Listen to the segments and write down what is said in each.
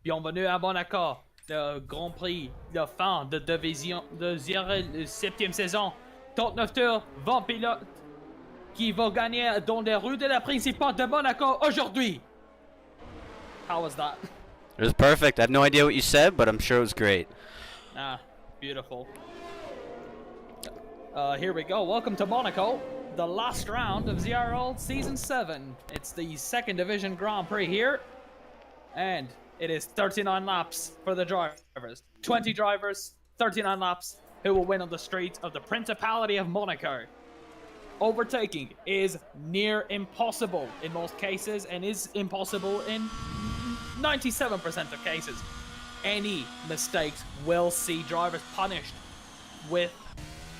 Bienvenue à Monaco, le Grand Prix de fin de division de 7e saison. 39 tours, 20 pilotes qui vont gagner dans les rues de la Principauté de Monaco aujourd'hui. How was that? It was perfect. I have no idea what you said, but I'm sure it was great. Ah, beautiful. Here we go. Welcome to Monaco, the last round of ZRL Season 7. It's the second division Grand Prix here, and it is 39 laps for the drivers. 20 drivers, 39 laps, who will win on the streets of the Principality of Monaco. Overtaking is near impossible in most cases, and is impossible in 97% of cases. Any mistakes will see drivers punished with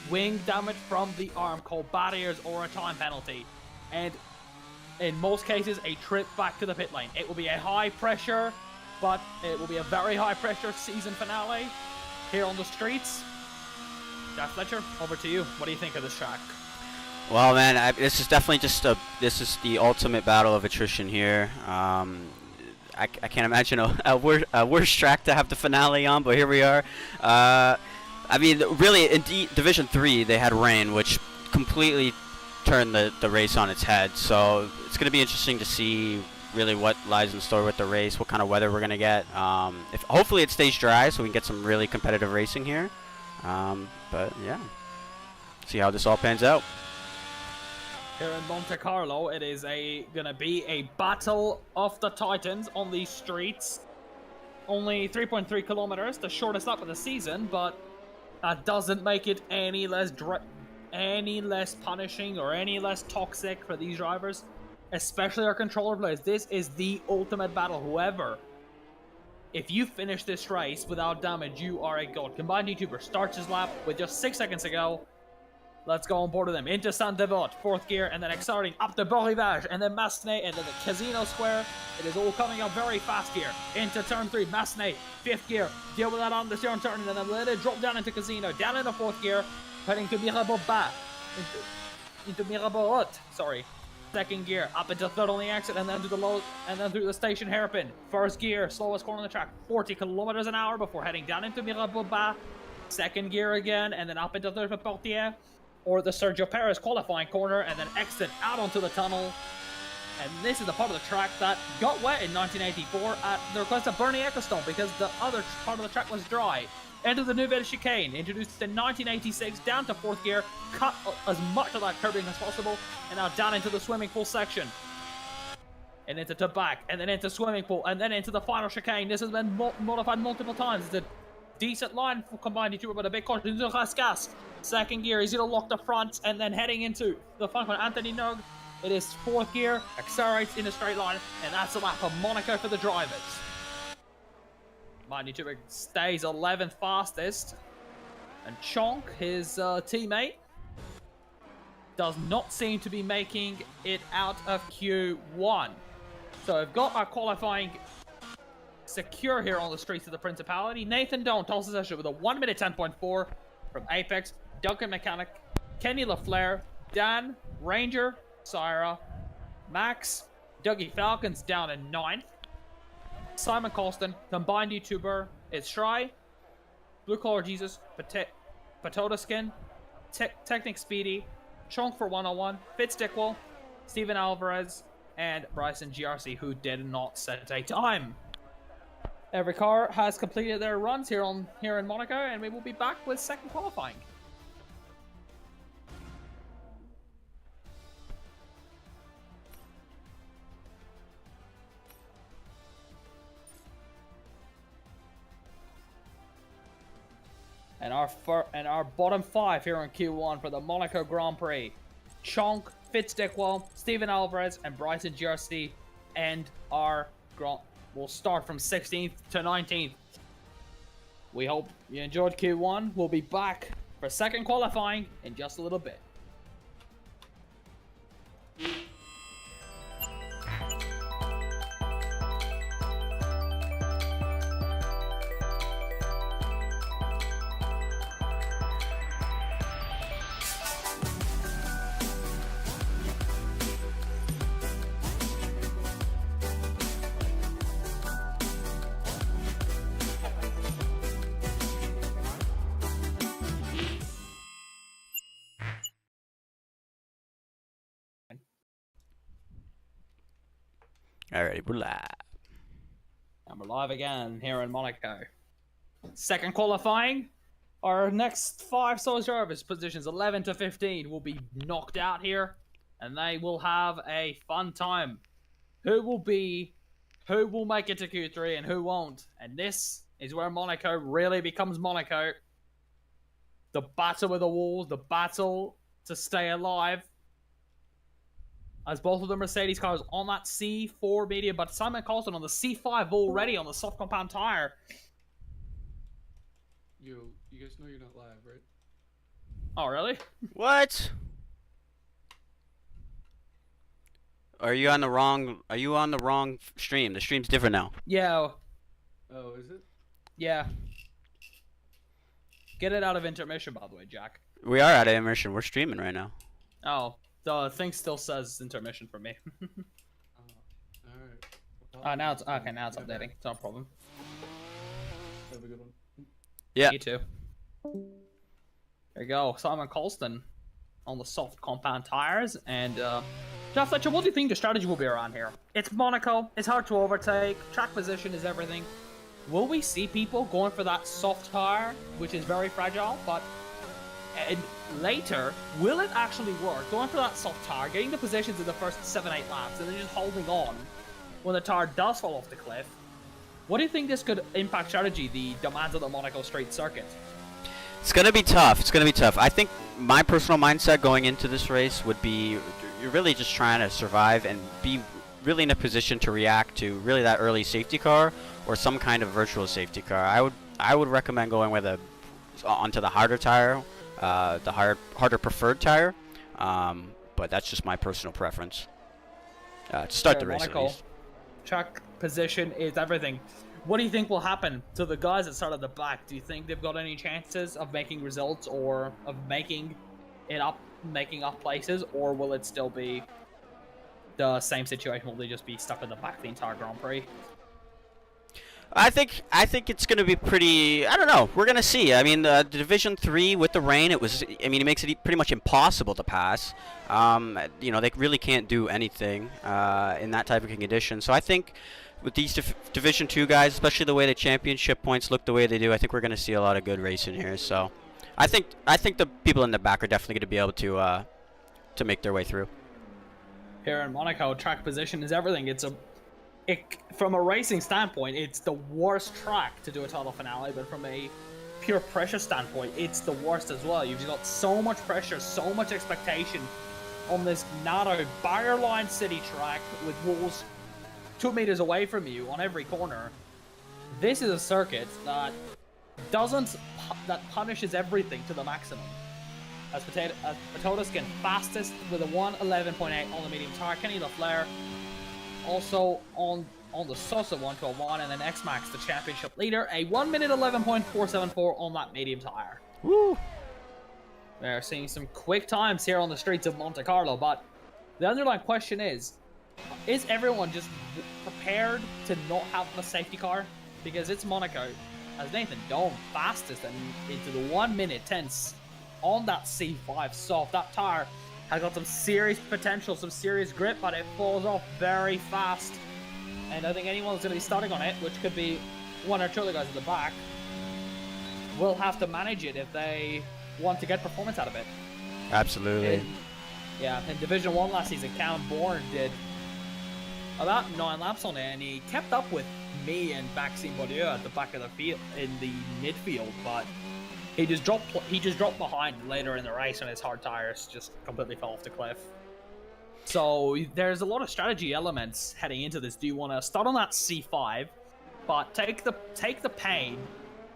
wing damage from the arm called barriers or a time penalty, and in most cases a trip back to the pit lane. It will be a high pressure, but it will be a very high pressure season finale here on the streets. Jack Fletcher, over to you. What do you think of this track? Well, man, this is definitely this is the ultimate battle of attrition here. I can't imagine a worse track to have the finale on, but here we are. I mean, really, in Division 3, they had rain, which completely turned the race on its head. So it's going to be interesting to see really what lies in store with the race, what kind of weather we're going to get. Hopefully it stays dry so we can get some really competitive racing here. But, yeah, see how this all pans out. Here in Monte Carlo, it is gonna be a battle of the titans on these streets. Only 3.3 kilometers, the shortest lap of the season, but that doesn't make it any less punishing or any less toxic for these drivers, especially our controller players. This is the ultimate battle. If you finish this race without damage, you are a god. Combined YouTuber starts his lap with just 6 seconds to go. Let's go on board with them. Into Saint-Devote, 4th gear, and then accelerating up the Beau Rivage, and then Massenet, and then the Casino Square. It is all coming up very fast here. Into turn 3, Massenet, 5th gear. Deal with that on the turn, and then let it drop down into Casino. Down into 4th gear, heading to Mirabeau Bas. Into Mirabeau Haute, sorry. 2nd gear, up into 3rd on the exit, and then to the low, and then through the station hairpin. 1st gear, slowest corner on the track, 40 kilometers an hour before heading down into Mirabeau Bas. 2nd gear again, and then up into 3rd Portier. Or the Sergio Perez qualifying corner, and then exit out onto the tunnel. And this is the part of the track that got wet in 1984 at the request of Bernie Ecclestone, because the other part of the track was dry. Into the Nouvelle Chicane, introduced in 1986, down to 4th gear, cut as much of that curbing as possible, and now down into the swimming pool section. And into Tabac, and then into swimming pool, and then into the final chicane. This has been modified multiple times. It's a decent line for combined YouTuber, but a big caution into Rascas. 2nd gear, he's gonna lock the front, and then heading into the fun one, Anthony Nog. It is 4th gear, accelerates in a straight line, and that's the lap of Monaco for the drivers. Combined YouTuber stays 11th fastest, and Chonk, his teammate, does not seem to be making it out of Q1. So we've got our qualifying secure here on the streets of the Principality. Nathan Doan tosses us with a 1 minute 10.4 from Apex. Duncan Mechanic, Kenny LaFleur, Dan, Ranger, Syra, Max, Dougie Falcons down in 9th. Simon Colston, combined YouTuber, is Shry, Blue Collar Jesus, Potato Skin, Technic Speedy, Chunk for 101, Fitz Dickwell, Steven Alvarez, and Bryson GRC, who did not set a time. Every car has completed their runs here in Monaco, and we will be back with second qualifying. And our bottom 5 here in Q1 for the Monaco Grand Prix: Chonk, Fitz Dickwell, Steven Alvarez, and Bryson GRC. And our will start from 16th to 19th. We hope you enjoyed Q1. We'll be back for second qualifying in just a little bit. Alrighty, we're live. And we're live again here in Monaco. Second qualifying. Our next 5 solo drivers, positions 11 to 15, will be knocked out here, and they will have a fun time. Who will make it to Q3 and who won't? And this is where Monaco really becomes Monaco. The battle with the walls, the battle to stay alive. As both of the Mercedes cars on that C4 medium, but Simon Colson on the C5 already on the soft compound tire. You guys know you're not live, right? Oh, really? What? Are you on the wrong stream? The stream's different now. Yeah. Oh, is it? Yeah. Get it out of intermission, by the way, Jack. We are out of immersion. We're streaming right now. Oh, the thing still says intermission for me. Alright. Now it's updating. It's not a problem. Have a good one. Yeah. You too. There you go. Simon Colston on the soft compound tires. And, Jeff Fletcher, what do you think the strategy will be around here? It's Monaco. It's hard to overtake. Track position is everything. Will we see people going for that soft tire, which is very fragile, but and later, will it actually work? Going for that soft tire, getting the positions in the first 7-8 laps, and then just holding on when the tire does fall off the cliff. What do you think this could impact strategy, the demands of the Monaco Street Circuit? It's gonna be tough. It's gonna be tough. I think my personal mindset going into this race would be you're really just trying to survive and be really in a position to react to really that early safety car or some kind of virtual safety car. I would recommend going with onto the harder tire, the harder preferred tire. But that's just my personal preference. To start the race at Monaco, least. track position is everything. What do you think will happen to the guys that start at the back? Do you think they've got any chances of making results or of making up places, or will it still be the same situation? Will they just be stuck in the back the entire Grand Prix? I think it's going to be pretty. I don't know. We're going to see. I mean, the Division 3 with the rain, it makes it pretty much impossible to pass. They really can't do anything in that type of condition. So I think with these Division 2 guys, especially the way the championship points look the way they do, I think we're going to see a lot of good racing here. So I think the people in the back are definitely going to be able to make their way through. Here in Monaco, track position is everything. From a racing standpoint, it's the worst track to do a title finale, but from a pure pressure standpoint, it's the worst as well. You've got so much pressure, so much expectation on this narrow barrier line city track with walls 2 meters away from you on every corner. This is a circuit that punishes everything to the maximum. As Patodiskin fastest with a 1:11.8 on the medium tire, Kenny LaFleur also on the Sosa 1:12.1, and then X-Max, the championship leader, a 1:11.474 on that medium tire. Woo! We're seeing some quick times here on the streets of Monte Carlo, but the underlying question is everyone just prepared to not have a safety car? Because it's Monaco, as Nathan Dome fastest and into the 1:10 on that C5 soft. That tire has got some serious potential, some serious grip, but it falls off very fast. And I think anyone that's going to be starting on it, which could be one or two of the guys at the back, will have to manage it if they want to get performance out of it. Absolutely. In Division 1 last season, Cam Bourne did about 9 laps on it, and he kept up with me and Maxime Baudieu at the back of the field, in the midfield, but he just dropped behind later in the race, and his hard tires just completely fell off the cliff. So there's a lot of strategy elements heading into this. Do you want to start on that C5, but take the pain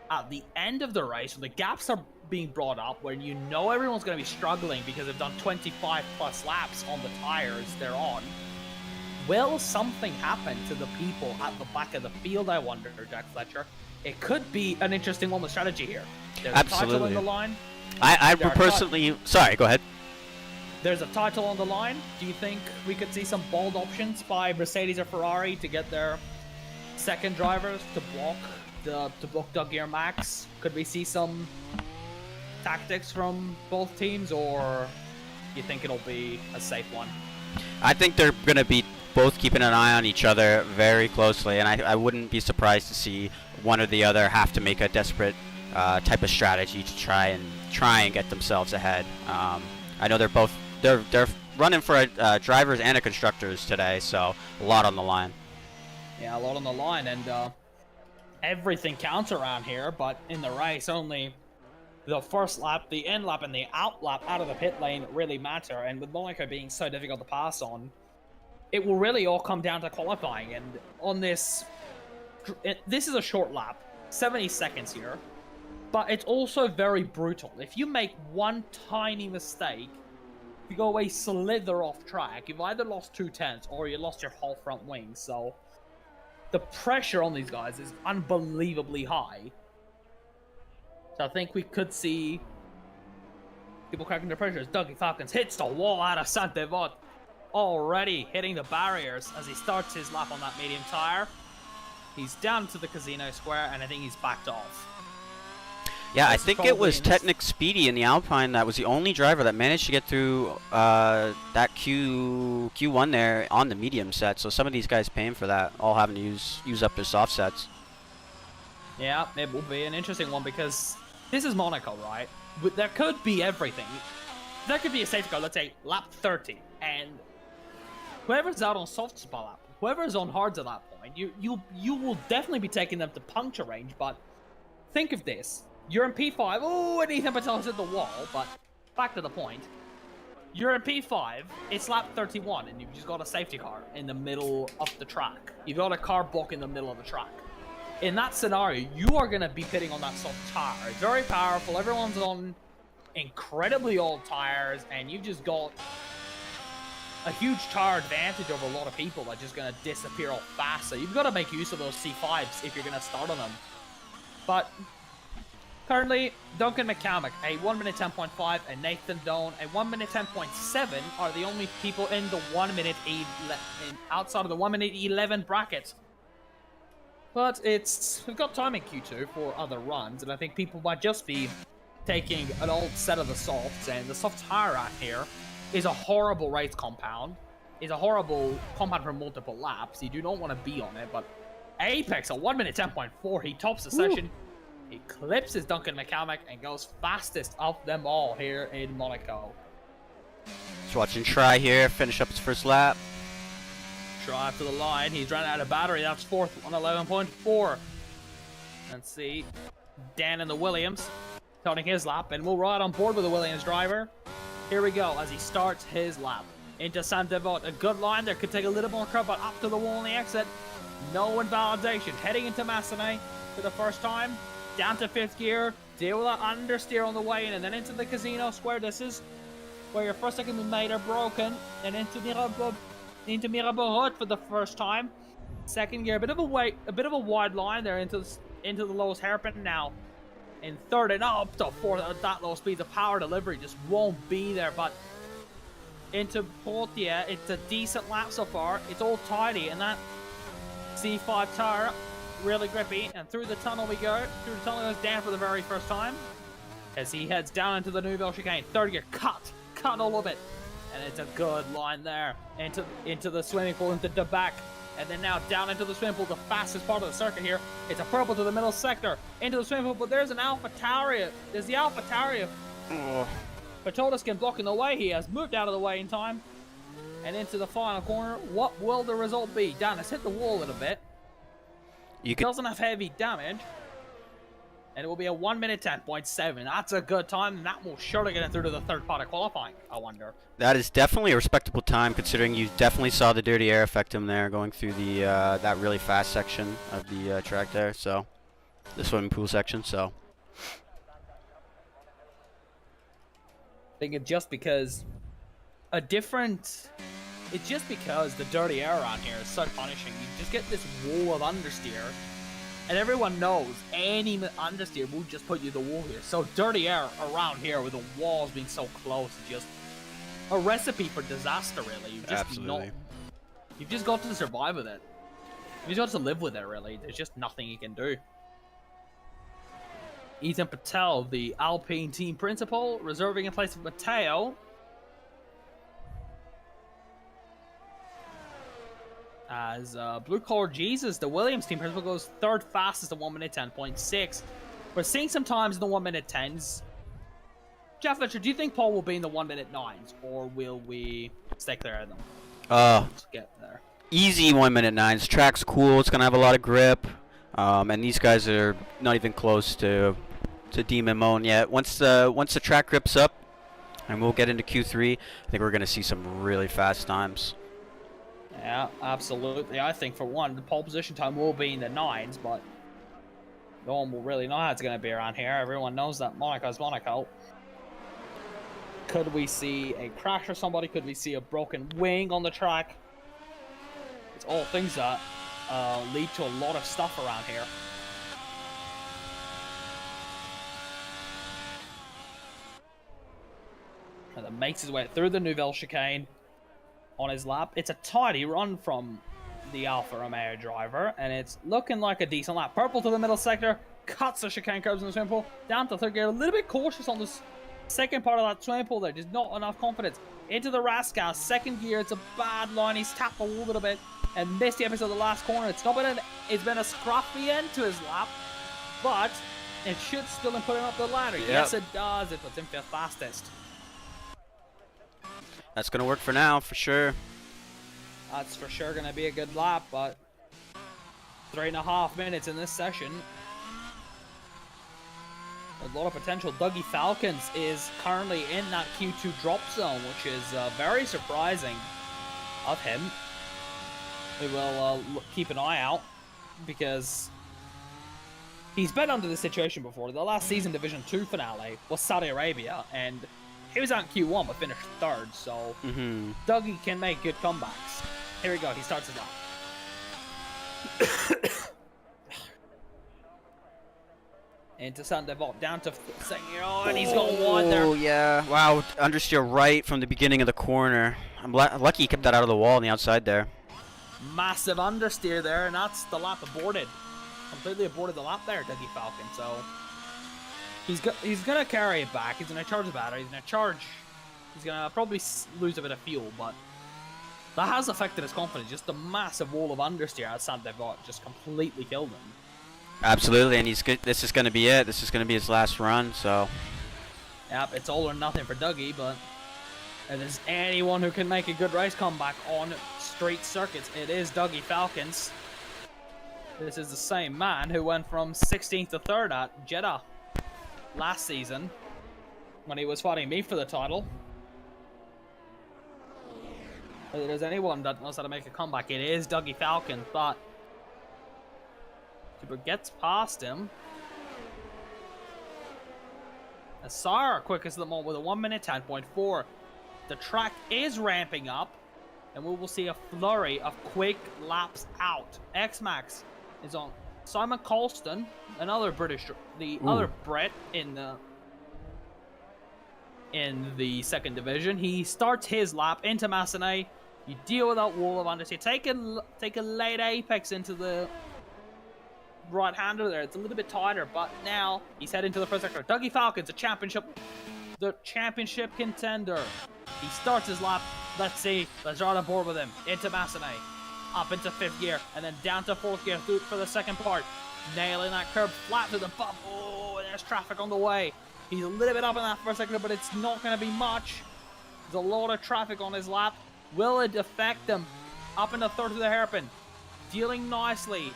at the end of the race when the gaps are being brought up, when you know everyone's going to be struggling because they've done 25 plus laps on the tires they're on? Will something happen to the people at the back of the field, I wonder, Jack Fletcher? It could be an interesting one with strategy here. There's Absolutely. a title on the line. I personally... Sorry, go ahead. There's a title on the line. Do you think we could see some bold options by Mercedes or Ferrari to get their second drivers to block Doug Gear Max? Could we see some tactics from both teams, or do you think it'll be a safe one? I think they're going to be both keeping an eye on each other very closely, and I wouldn't be surprised to see one or the other have to make a desperate type of strategy to try and get themselves ahead. I know they're running for drivers and constructors today, so a lot on the line. Yeah, a lot on the line, and everything counts around here. But in the race, only the first lap, the end lap, and the out lap out of the pit lane really matter. And with Monaco being so difficult to pass on, it will really all come down to qualifying. And on this is a short lap, 70 seconds here, but it's also very brutal. If you make one tiny mistake, you go away slither off track, you've either lost 2/10 or you lost your whole front wing. So the pressure on these guys is unbelievably high. So I think we could see people cracking their pressure as Dougie Falcons hits the wall out of Saint-Devote, already hitting the barriers as he starts his lap on that medium tire. He's down to the casino square, and I think he's backed off. Yeah, I think it was Technic Speedy in the Alpine that was the only driver that managed to get through that Q1 there on the medium set. So some of these guys paying for that, all having to use up their soft sets. Yeah, it will be an interesting one because this is Monaco, right? But there could be everything. There could be a safety car, let's say lap 30, and whoever's out on softs by lap, whoever's on hards at that point, you will definitely be taking them to puncture range. But think of this. You're in P5. Oh, and Ethan Patel's hit the wall, but back to the point. You're in P5, it's lap 31, and you've just got a safety car in the middle of the track. You've got a car block in the middle of the track. In that scenario, you are going to be pitting on that soft tire. It's very powerful. Everyone's on incredibly old tires, and you've just got a huge tire advantage over a lot of people that's just going to disappear off fast. So you've got to make use of those C5s if you're going to start on them. But currently, Duncan McCormick, a 1 minute 10.5, and Nathan Doan, a 1 minute 10.7, are the only people in the 1 minute outside of the 1 minute 11 bracket. But we've got time in Q2 for other runs, and I think people might just be taking an old set of the softs, and the soft tire out here is a horrible race compound. It's a horrible compound for multiple laps. You do not want to be on it, but Apex, a 1 minute 10.4, he tops the session. He eclipses Duncan McCormick and goes fastest of them all here in Monaco. Just watching Try here finish up his first lap. Drive to the line. He's run out of battery. That's fourth on 11.4. Let's see. Dan in the Williams starting his lap, and we'll ride on board with the Williams driver. Here we go as he starts his lap. Into Saint-Devote. A good line there. Could take a little more curve, but up to the wall on the exit. No invalidation. Heading into Massenet for the first time. Down to fifth gear. Deal with that understeer on the way in, and then into the casino square. This is where your first second made are broken. And into Mirabeau for the first time. Second gear, a bit of a wide line there into the lowest hairpin now. In third and up to fourth at that low speed, the power delivery just won't be there. But into Portier, it's a decent lap so far. It's all tidy, and that C5 tire really grippy. And through the tunnel we go. Through the tunnel goes Dan for the very first time as he heads down into the Nouvelle chicane. Third gear, cut all of it. And it's a good line there. Into the swimming pool, into the back. And then now down into the swimming pool, the fastest part of the circuit here. It's a purple to the middle sector. Into the swimming pool, but there's an Alpha Tauri. There's the Alpha Tauri. Patodiskin blocking the way. He has moved out of the way in time. And into the final corner. What will the result be? Dan has hit the wall a little bit. Doesn't have heavy damage. And it will be a 1 minute 10.7. That's a good time, and that will surely get it through to the third part of qualifying, I wonder. That is definitely a respectable time, considering you definitely saw the dirty air affect him there, going through the that really fast section of the track there. So, the swimming pool section. So, I think it's just because the dirty air around here is so punishing. You just get this wall of understeer. And everyone knows any understeer will just put you the wall here. So dirty air around here with the walls being so close is just a recipe for disaster, really. You've just got to survive with it. You've just got to live with it, really. There's just nothing you can do. Ethan Patel, the Alpine team principal, reserving in place of Matteo. As Blue Collar Jesus, the Williams team principal, goes third fastest at 1 minute 10.6. We're seeing some times in the 1 minute 10s. Jeff Fletcher, do you think Paul will be in the 1 minute 9s, or will we stay clear of them? Let's get there. Easy 1 minute 9s. Track's cool. It's gonna have a lot of grip, and these guys are not even close to Demon Moan yet. Once the track grips up, and we'll get into Q3, I think we're gonna see some really fast times. Yeah, absolutely. I think for one, the pole position time will be in the 9s, but no one will really know how it's going to be around here. Everyone knows that Monaco's Monaco. Could we see a crash or somebody? Could we see a broken wing on the track? It's all things that lead to a lot of stuff around here. And then makes his way through the Nouvelle chicane. On his lap, it's a tidy run from the Alfa Romeo driver, and it's looking like a decent lap. Purple to the middle sector, cuts the chicane curves in the swimming pool, down to third gear, a little bit cautious on this second part of that swimming pool there, just not enough confidence. Into the Rascal, second gear, it's a bad line, he's tapped a little bit, and missed the episode of the last corner. It's been a scruffy end to his lap, but it should still put him up the ladder. Yep. Yes, it does. It puts him fifth fastest. That's going to work for now, for sure. That's for sure going to be a good lap, but 3.5 minutes in this session. A lot of potential. Dougie Falcons is currently in that Q2 drop zone, which is very surprising of him. We will keep an eye out, because he's been under this situation before. The last season Division 2 finale was Saudi Arabia, and he was out in Q1 but finished third, so Dougie can make good comebacks. Here we go, he starts his lap. Into Saint-Devot, down to second, and he's got one there. Oh, yeah. Wow, understeer right from the beginning of the corner. I'm lucky he kept that out of the wall on the outside there. Massive understeer there, and that's the lap aborted. Completely aborted the lap there, Dougie Falcon, so he's gonna carry it back. He's gonna charge the battery. He's gonna probably lose a bit of fuel, but that has affected his confidence. Just the massive wall of understeer at Saint-Devot just completely killed him. Absolutely, and this is gonna be it. This is gonna be his last run. So. Yep, it's all or nothing for Dougie, but if there's anyone who can make a good race comeback on street circuits, it is Dougie Falcons. This is the same man who went from 16th to 3rd at Jeddah last season when he was fighting me for the title. If there's anyone that knows how to make a comeback, it is Dougie Falcon, but Cooper gets past him. Asar quickest of them all with a 1 minute 10.4. The track is ramping up, and we will see a flurry of quick laps out. X-Max is on Simon Colston, another British, other Brit in the second division. He starts his lap into Massenet. You deal with that wall of understeer. Take a late apex into the right-hander there. It's a little bit tighter, but now he's heading to the first sector. Dougie Falcons, the championship contender. He starts his lap. Let's see. Let's ride on board with him. Into Massenet. Up into 5th gear, and then down to 4th gear for the second part. Nailing that curb flat to the bump. Oh, there's traffic on the way. He's a little bit up in that first sector, but it's not going to be much. There's a lot of traffic on his lap. Will it affect him? Up into 3rd to the hairpin. Dealing nicely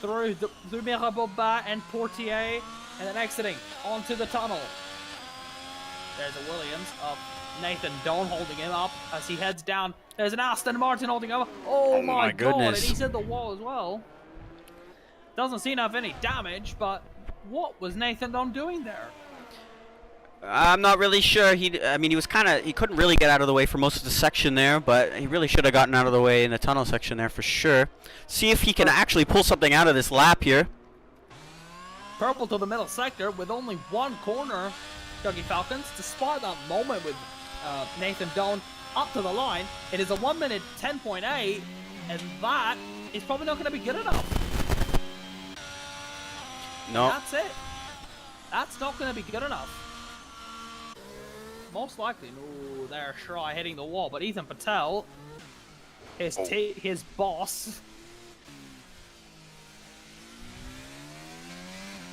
through Mirabeau and Portier, and then exiting onto the tunnel. There's a Williams of Nathan Doan holding him up as he heads down. There's an Aston Martin holding him up. Oh my god, and he's hit the wall as well. Doesn't seem to have any damage, but what was Nathan Doan doing there? I'm not really sure. He couldn't really get out of the way for most of the section there, but he really should have gotten out of the way in the tunnel section there for sure. See if he can actually pull something out of this lap here. Purple to the middle sector with only one corner. Dougie Falcons, despite that moment with Nathan Doan up to the line, it is a 1 minute 10.8, and that is probably not going to be good enough. No. That's it. That's not going to be good enough. Most likely, no, there, Shry hitting the wall, but Ethan Patel his boss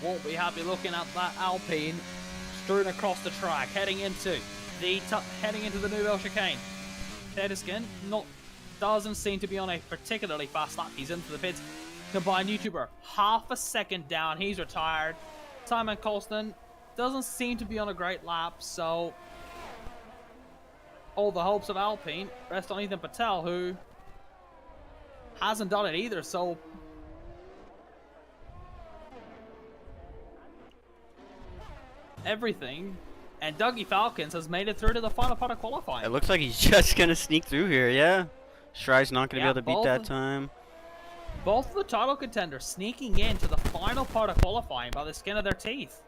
won't be happy looking at that Alpine strewn across the track, heading into the Nouvelle chicane. Tedeskin doesn't seem to be on a particularly fast lap. He's into the pits. Combined YouTuber, half a second down. He's retired. Simon Colston doesn't seem to be on a great lap, so all the hopes of Alpine rest on Ethan Patel, who hasn't done it either, so everything. And Dougie Falcons has made it through to the final part of qualifying. It looks like he's just gonna sneak through here, yeah. Strai's not gonna be able to beat that time. Both of the title contenders sneaking into the final part of qualifying by the skin of their teeth.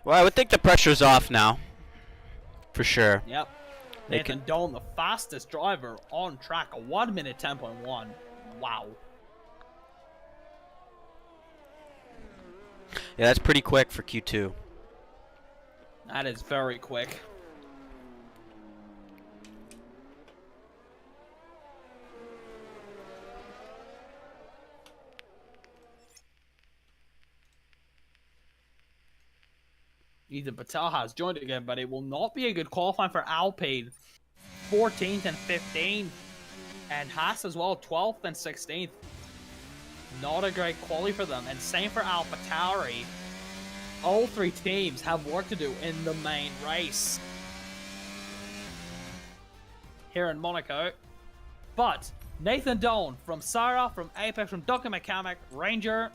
Well, I would think the pressure's off now. For sure. Yep. Nathan Dolan, the fastest driver on track, a 1 minute 10.1. Wow. Yeah, that's pretty quick for Q2. That is very quick. Ethan Patel has joined again, but it will not be a good qualifying for Alpine. 14th and 15th. And Haas as well, 12th and 16th. Not a great quali for them. And same for AlphaTauri. All three teams have work to do in the main race here in Monaco. But Nathan Dolan from Sarah, from Apex, from Duncan McCormick, Ranger,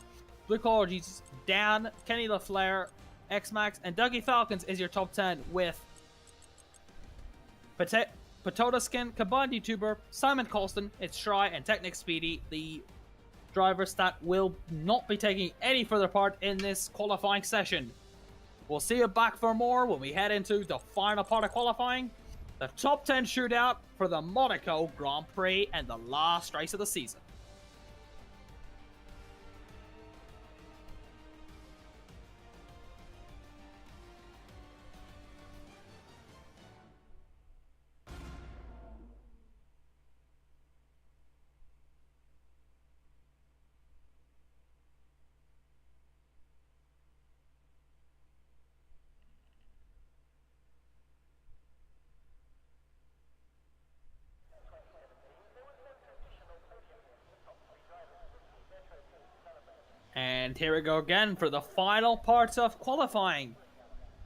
Blue Collar Jesus, Dan, Kenny LaFleur, X-Max, and Dougie Falcons is your top 10 with Potodaskin, combined YouTuber, Simon Colston, it's Shry, and Technic Speedy, the drivers that will not be taking any further part in this qualifying session. We'll see you back for more when we head into the final part of qualifying, the top 10 shootout for the Monaco Grand Prix and the last race of the season. And here we go again for the final parts of qualifying.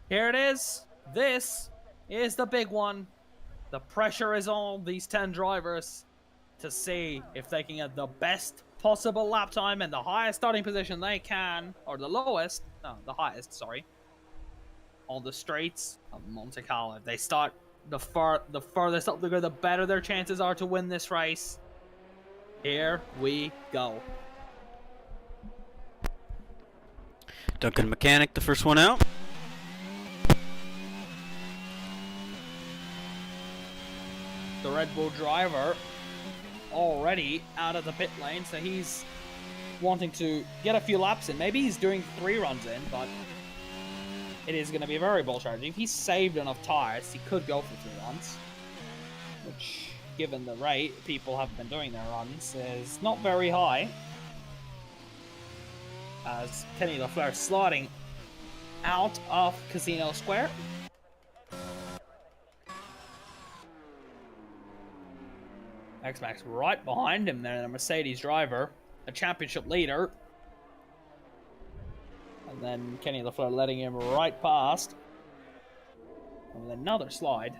Here it is. This is the big one. The pressure is on these 10 drivers to see if they can get the best possible lap time and the highest starting position they can, or the lowest, no, the highest, sorry, on the straights of Monte Carlo. If they start the furthest up the grid, the better their chances are to win this race. Here we go. Duncan Mechanic, the first one out. The Red Bull driver already out of the pit lane, so he's wanting to get a few laps in. Maybe he's doing 3 runs in, but it is going to be very ball charging. If he's saved enough tires, he could go for 3 runs, which, given the rate people have been doing their runs, is not very high. As Kenny LaFleur sliding out of Casino Square. X-Max right behind him there, the Mercedes driver, a championship leader. And then Kenny LaFleur letting him right past. And with another slide.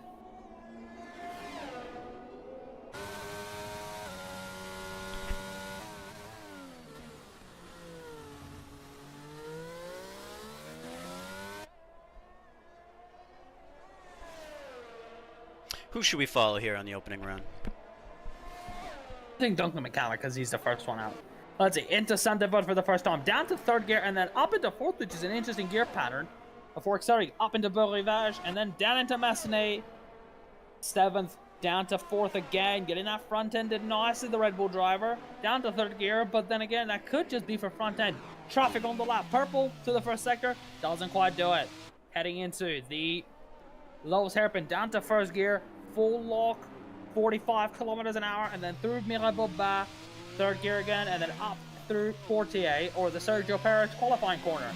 Who should we follow here on the opening run? I think Duncan McCallum, because he's the first one out. Let's see, into Santa Bud for the first time, down to 3rd gear, and then up into 4th, which is an interesting gear pattern. Before starting up into Beau Rivage, and then down into Massenet. 7th, down to 4th again, getting that front ended nicely, the Red Bull driver. Down to 3rd gear, but then again, that could just be for front end. Traffic on the lap, purple to the first sector, doesn't quite do it. Heading into the lowest hairpin down to first gear, full lock, 45 kilometers an hour, and then through Mirabeau, third gear again, and then up through Portier, or the Sergio Perez qualifying corner,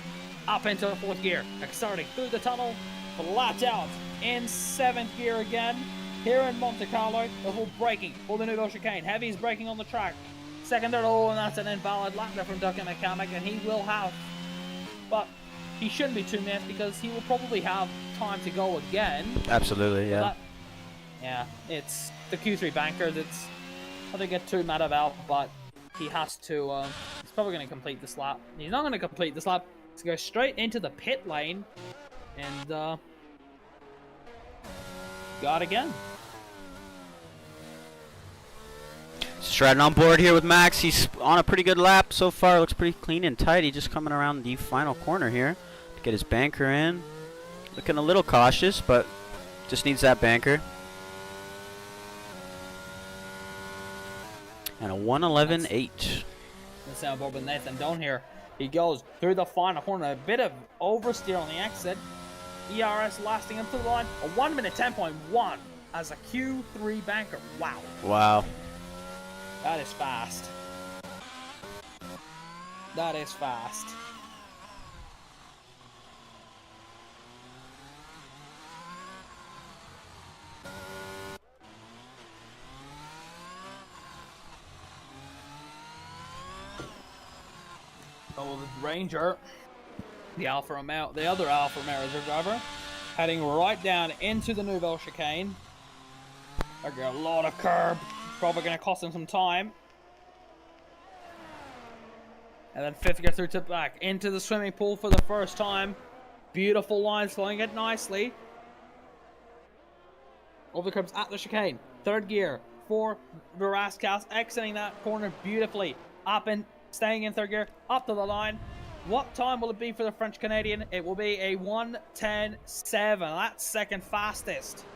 up into the fourth gear, accelerating through the tunnel, flat out in seventh gear again. Here in Monte Carlo, before braking for the Nouvelle Chicane. Heavy's braking on the track. Second, third, and that's an invalid lap there from Duncan McCormick, and he will have, but he shouldn't be too mad because he will probably have time to go again. Absolutely, yeah. Yeah, it's the Q3 bankers. It's I don't get too mad about, but he has to. He's probably going to complete this lap. He's not going to complete this lap. He's going to go straight into the pit lane, and got again. Just riding on board here with Max. He's on a pretty good lap so far. Looks pretty clean and tidy. Just coming around the final corner here to get his banker in. Looking a little cautious, but just needs that banker. And a 111.8. Let's have Bob and Nathan down here. He goes through the final corner. A bit of oversteer on the exit. ERS lasting him to the line. A 1 minute 10.1 as a Q3 banker. Wow. Wow. That is fast. That is fast. Oh, the Ranger, the Alfa Romeo, the other Alfa Romeo reserve driver, heading right down into the Nouvelle Chicane. I got a lot of curb. Probably going to cost him some time. And then fifth gear through to back into the swimming pool for the first time. Beautiful lines, flowing it nicely. Over the curbs at the chicane. Third gear for Verascas, exiting that corner beautifully. Up and staying in third gear, up to the line. What time will it be for the French Canadian? It will be a 1:10.7. That's second fastest.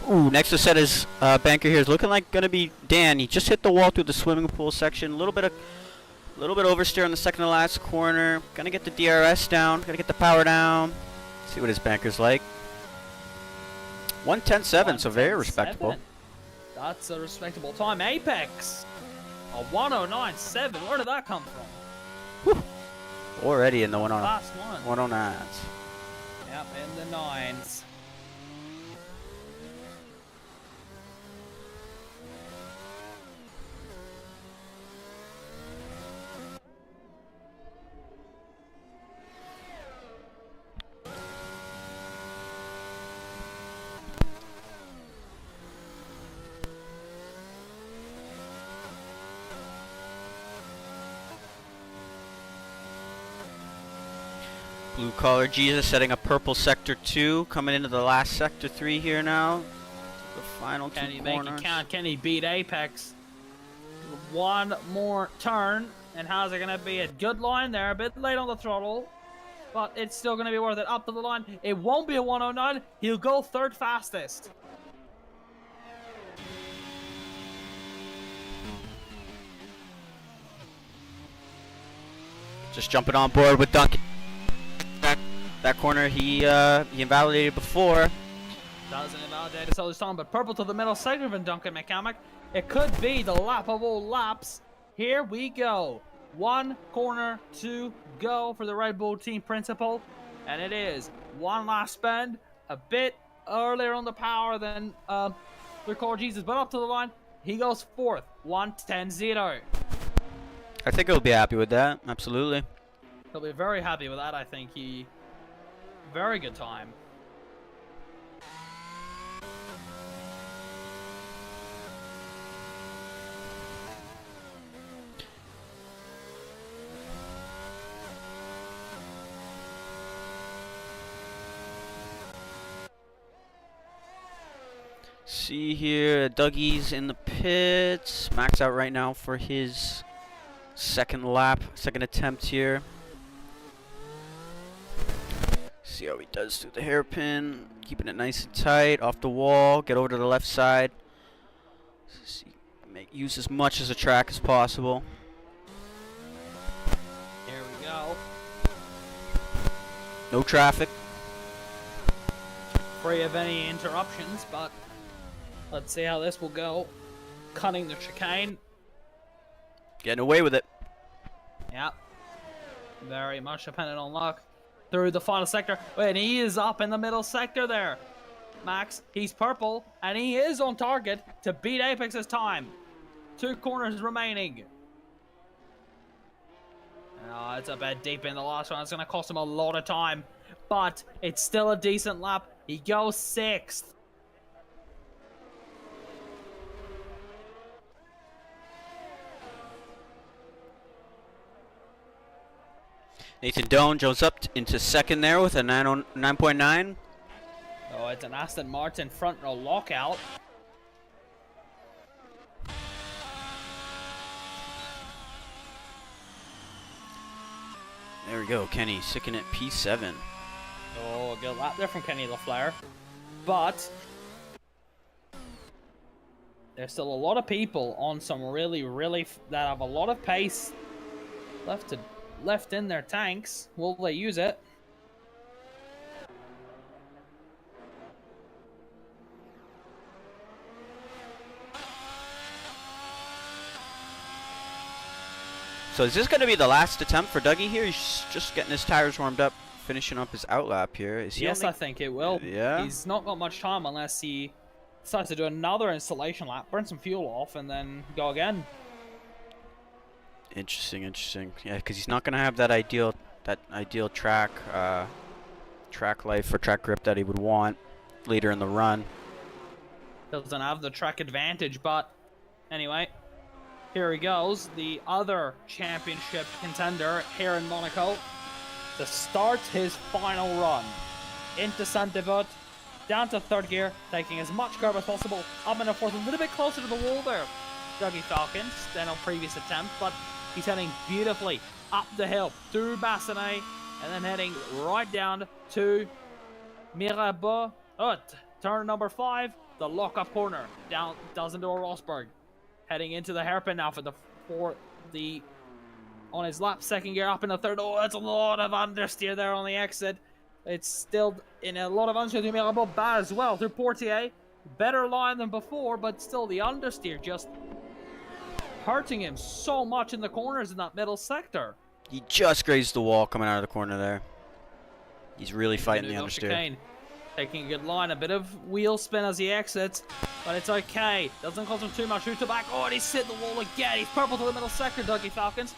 Ooh, next to set his banker here is looking like gonna be Dan. He just hit the wall through the swimming pool section. A little bit oversteer on the second to last corner. Gonna get the DRS down. Gotta get the power down. See what his banker's like. 1:10.7, so very respectable. That's a respectable time. Apex, a 1:09.7. Where did that come from? Whew. Already in the Last one. 109s. Yep, in the nines. Blue collar Jesus setting up purple sector 2, coming into the last sector 3 here now. The final Can two he corners. make it count? Can he beat Apex? One more turn, and how's it gonna be? A good line there, a bit late on the throttle, but it's still gonna be worth it. Up to the line, it won't be a 1:09. He'll go third fastest. Just jumping on board with Duncan. That corner he invalidated before. Doesn't invalidate his other time, but purple to the middle sector of Duncan McCormick. It could be the lap of all laps. Here we go. One corner to go for the Red Bull team principal, and it is one last spend. A bit earlier on the power than Record Jesus, but up to the line, he goes fourth. 1:10.0. I think he'll be happy with that. Absolutely. He'll be very happy with that. I think very good time. See here, Dougie's in the pits. Max out right now for his second lap, second attempt here. See how he does through the hairpin. Keeping it nice and tight. Off the wall. Get over to the left side. See, use as much as the track as possible. Here we go. No traffic. Free of any interruptions, but let's see how this will go. Cutting the chicane. Getting away with it. Yeah. Very much dependent on luck. Through the final sector. And he is up in the middle sector there. Max, he's purple, and he is on target to beat Apex's time. 2 corners remaining. Oh, it's a bit deep in the last one. It's going to cost him a lot of time. But it's still a decent lap. He goes 6th. Nathan Doan jumps up into second there with a 9.9. Oh, it's an Aston Martin front row lockout. There we go, Kenny sticking at P7. Oh, a good lap there from Kenny LaFleur. But there's still a lot of people on some really that have a lot of pace left in their tanks. Will they use it? So is this going to be the last attempt for Dougie here? He's just getting his tires warmed up, finishing up his outlap here. Is he Yes, only... I think it will. Yeah. He's not got much time unless he decides to do another installation lap, burn some fuel off, and then go again. Interesting. Yeah, because he's not going to have that ideal track life or track grip that he would want later in the run. Doesn't have the track advantage, but anyway, here he goes. The other championship contender here in Monaco to start his final run. Into Saint-Devote, down to 3rd gear, taking as much curb as possible. Up in the 4th, a little bit closer to the wall there. Dougie Falcons than on previous attempt, but he's heading beautifully up the hill through Bassanet and then heading right down to Mirabeau. Turn number 5, the lock-up corner. Down, does into Rosberg. Heading into the hairpin now on his lap, 2nd gear up in the 3rd. Oh, that's a lot of understeer there on the exit. It's still in a lot of understeer to Mirabeau, bad as well through Portier. Better line than before, but still the understeer just hurting him so much in the corners in that middle sector. He just grazed the wall coming out of the corner there. He's really fighting the understeer. Chicane. Taking a good line, a bit of wheel spin as he exits, but it's okay. Doesn't cost him too much. Shoot to back. Oh, and he's hit the wall again. He's purple to the middle sector, Dougie Falcons.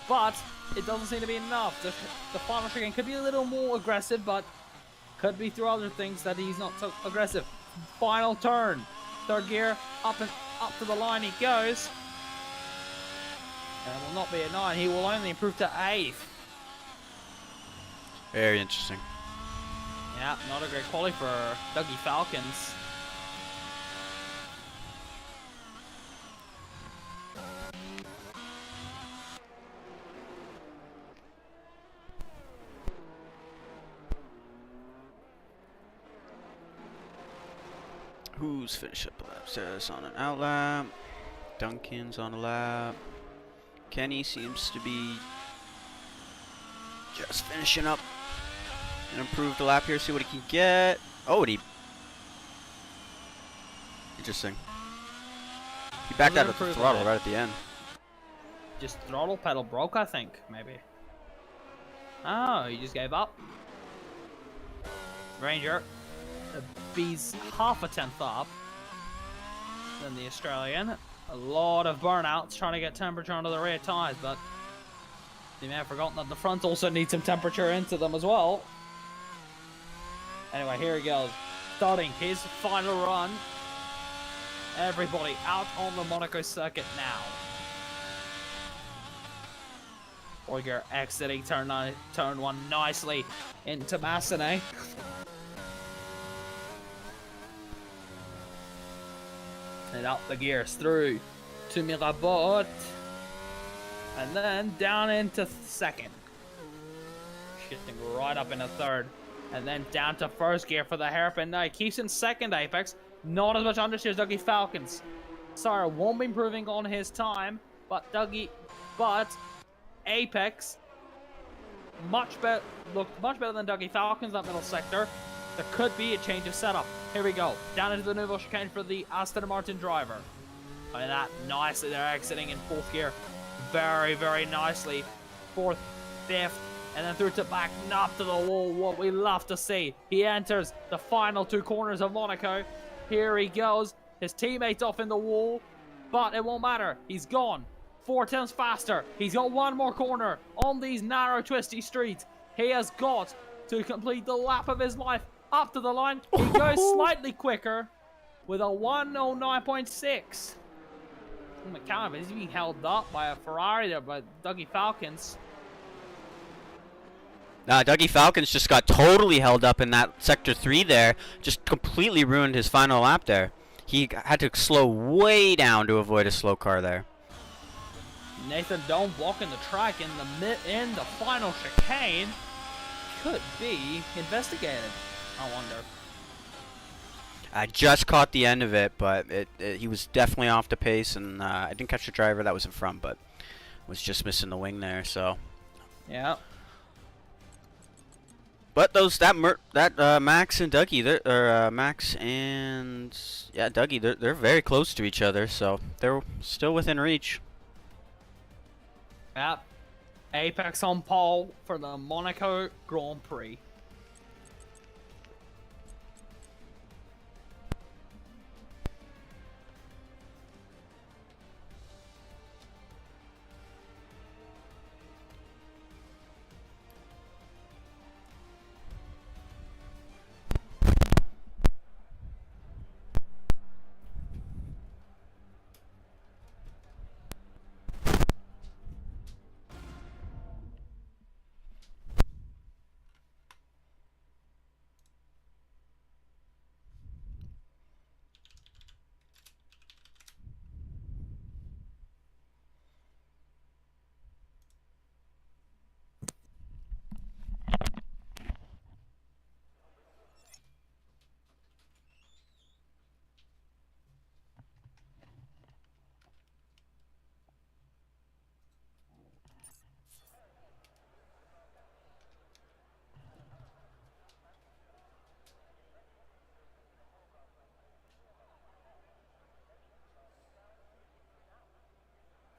But it doesn't seem to be enough. The final chicane could be a little more aggressive, but could be through other things that he's not so aggressive. Final turn. 3rd gear, up to the line he goes. And it will not be a 9. He will only improve to 8th. Very interesting. Yeah, not a great quality for Dougie Falcons. Who's finished up the lap? Sarah's on an outlap. Duncan's on a lap. Kenny seems to be just finishing up an improved lap here. See what he can get. Oh, interesting. He backed out of the throttle right at the end. Just throttle pedal broke, I think, maybe. Oh, he just gave up. Ranger. He's half a 10th up than the Australian. A lot of burnouts trying to get temperature onto the rear tires, but you may have forgotten that the front also needs some temperature into them as well. Anyway, here he goes. Starting his final run. Everybody out on the Monaco circuit now. Oyger exiting turn 1 nicely into Massenet. And up the gears through to Mirabeau. And then down into 2nd. Shifting right up into third. And then down to first gear for the hairpin. Now he keeps in second, Apex. Not as much understeer as Dougie Falcons. Sire won't be improving on his time, but Apex looked much better than Dougie Falcons, that middle sector. There could be a change of setup. Here we go. Down into the Nouveau chicane for the Aston Martin driver. Look at that. Nicely, they're exiting in fourth gear. Very, very nicely. Fourth, fifth, and then through to back, up to the wall. What we love to see. He enters the final two corners of Monaco. Here he goes. His teammate's off in the wall, but it won't matter. He's gone. 4 times faster. He's got one more corner on these narrow, twisty streets. He has got to complete the lap of his life. Up to the line. He goes slightly quicker with a 1:09.6. McCallum is being held up by a Ferrari there by Dougie Falcons. Dougie Falcons just got totally held up in that sector 3 there. Just completely ruined his final lap there. He had to slow way down to avoid a slow car there. Nathan Doan blocking the track in the final chicane. Could be investigated, I wonder. I just caught the end of it, but he was definitely off the pace, and I didn't catch the driver that was in front, but was just missing the wing there. So yeah. But Max and Dougie, Dougie, they're very close to each other, so they're still within reach. Yep. Apex on pole for the Monaco Grand Prix.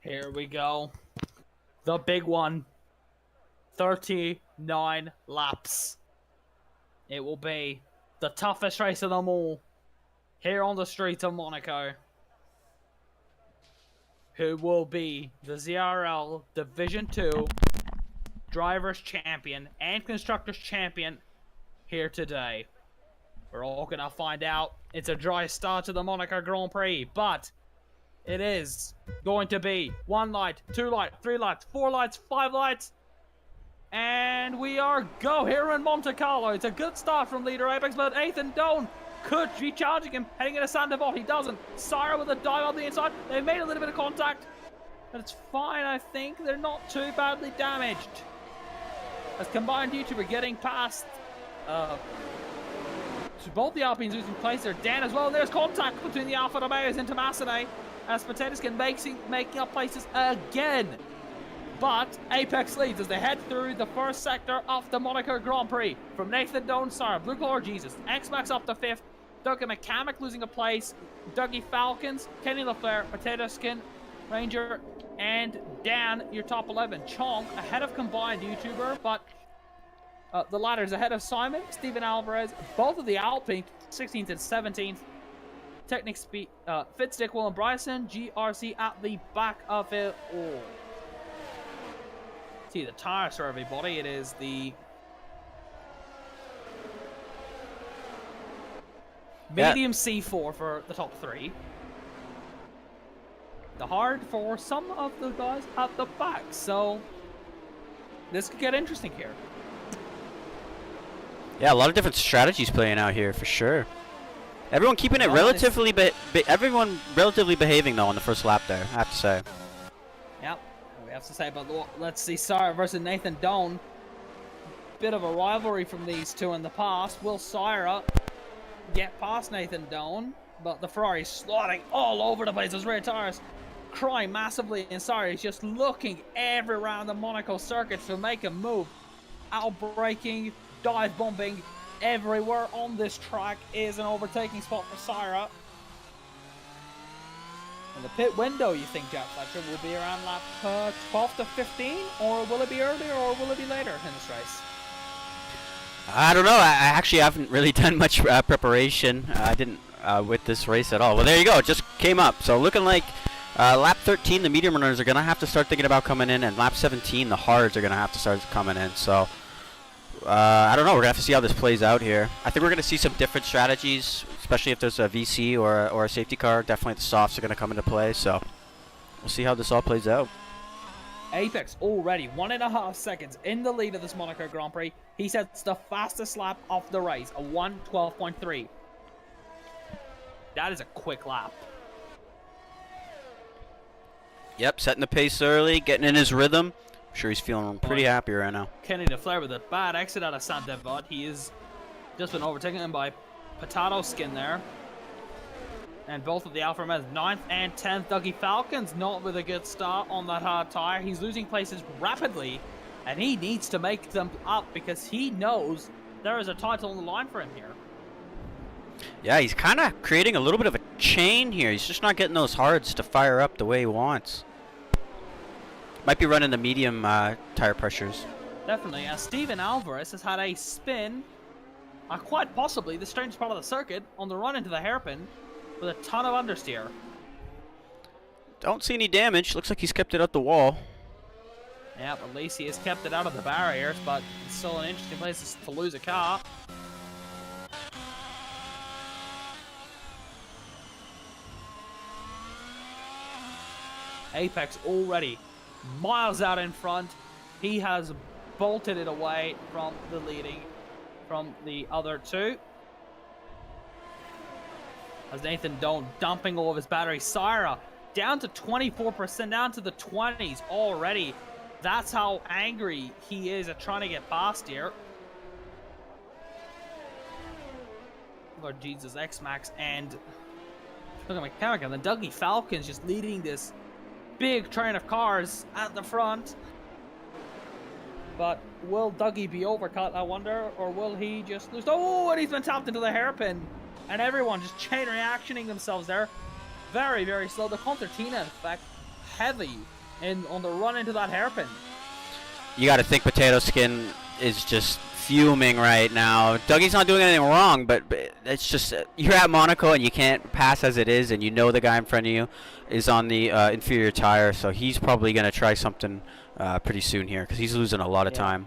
Here we go. The big one. 39 laps. It will be the toughest race of them all. Here on the streets of Monaco. Who will be the ZRL Division 2 Drivers Champion and Constructors Champion here today. We're all gonna find out. It's a dry start to the Monaco Grand Prix, but it is going to be 1 light, 2 light, 3 lights, 4 lights, 5 lights. And we are go here in Monte Carlo. It's a good start from leader Apex, but Nathan Doan could be charging him, heading into Sandoval. He doesn't. Sire with a dive on the inside. They made a little bit of contact, but it's fine, I think. They're not too badly damaged. As combined YouTuber getting past both the Alpines losing place there. Dan as well. And there's contact between the Alfa Romeos into Massenet as Potatoes can making up places again. But Apex leads as they head through the first sector of the Monaco Grand Prix. From Nathan Doan, Sire, Blue Collar Jesus, X-Max up to 5th, Duncan McCamick losing a place, Dougie Falcons, Kenny LaFleur, Potato Skin, Ranger, and Dan, your top 11. Chong ahead of combined YouTuber, but the ladder's ahead of Simon, Steven Alvarez, both of the Alpine, 16th and 17th. Technic Speed, Fitzdick, Will and Bryson, GRC at the back of it all. See the tires for everybody. It is the medium C4 for the top 3. The hard for some of the guys at the back. So this could get interesting here. Yeah, a lot of different strategies playing out here for sure. Everyone keeping it relatively, everyone relatively behaving though on the first lap there, I have to say. Yep, we have to say. But let's see, Sire versus Nathan Doan. bit of a rivalry from these two in the past. Will Syra get past Nathan Doan? But the Ferrari's sliding all over the place. Those rear tires crying massively, and Syra is just looking everywhere around the Monaco circuit to make a move. Out braking, dive bombing, everywhere on this track is an overtaking spot for Syra. And the pit window, you think, Jack Fletcher, will be around lap 12 to 15? Or will it be earlier, or will it be later in this race? I don't know. I actually haven't really done much preparation. I didn't with this race at all. Well, there you go. It just came up. So looking like lap 13, the medium runners are going to have to start thinking about coming in, and lap 17, the hards are going to have to start coming in. So I don't know. We're going to have to see how this plays out here. I think we're going to see some different strategies, especially if there's a VC or a safety car. Definitely the softs are going to come into play. So we'll see how this all plays out. Apex already 1.5 seconds in the lead of this Monaco Grand Prix. He sets the fastest lap of the race, a 1:12.3. That is a quick lap. Yep, setting the pace early, getting in his rhythm. I'm sure he's feeling pretty happy right now. Kenny DeFlair with a bad exit out of Saint-Devote. He is just been overtaken by Potato Skin there. And both of the Alfa Romeos, 9th and 10th. Dougie Falcon's not with a good start on that hard tire. He's losing places rapidly, and he needs to make them up because he knows there is a title on the line for him here. Yeah, he's kind of creating a little bit of a chain here. He's just not getting those hards to fire up the way he wants. Might be running the medium tire pressures. Definitely. Steven Alvarez has had a spin, quite possibly the strangest part of the circuit, on the run into the hairpin with a ton of understeer. Don't see any damage. Looks like he's kept it at the wall. Yeah, at least he has kept it out of the barriers, but it's still an interesting place to lose a car. Apex already miles out in front. He has bolted it away from the leading, from the other two. As Nathan Doan dumping all of his battery. Syra down to 24%, down to the 20s already. That's how angry he is at trying to get past here. Lord Jesus, X-Max and look at Mechanic, and then Dougie Falcon's just leading this big train of cars at the front. But will Dougie be overcut, I wonder, or will he just lose? Oh, and he's been tapped into the hairpin. And everyone just chain reactioning themselves there. Very, very slow. The Concertina, in fact, heavy on the run into that hairpin. You got to think Potato Skin is just fuming right now. Dougie's not doing anything wrong, but it's just you're at Monaco and you can't pass as it is, and you know the guy in front of you is on the inferior tire, so he's probably going to try something pretty soon here because he's losing a lot of time.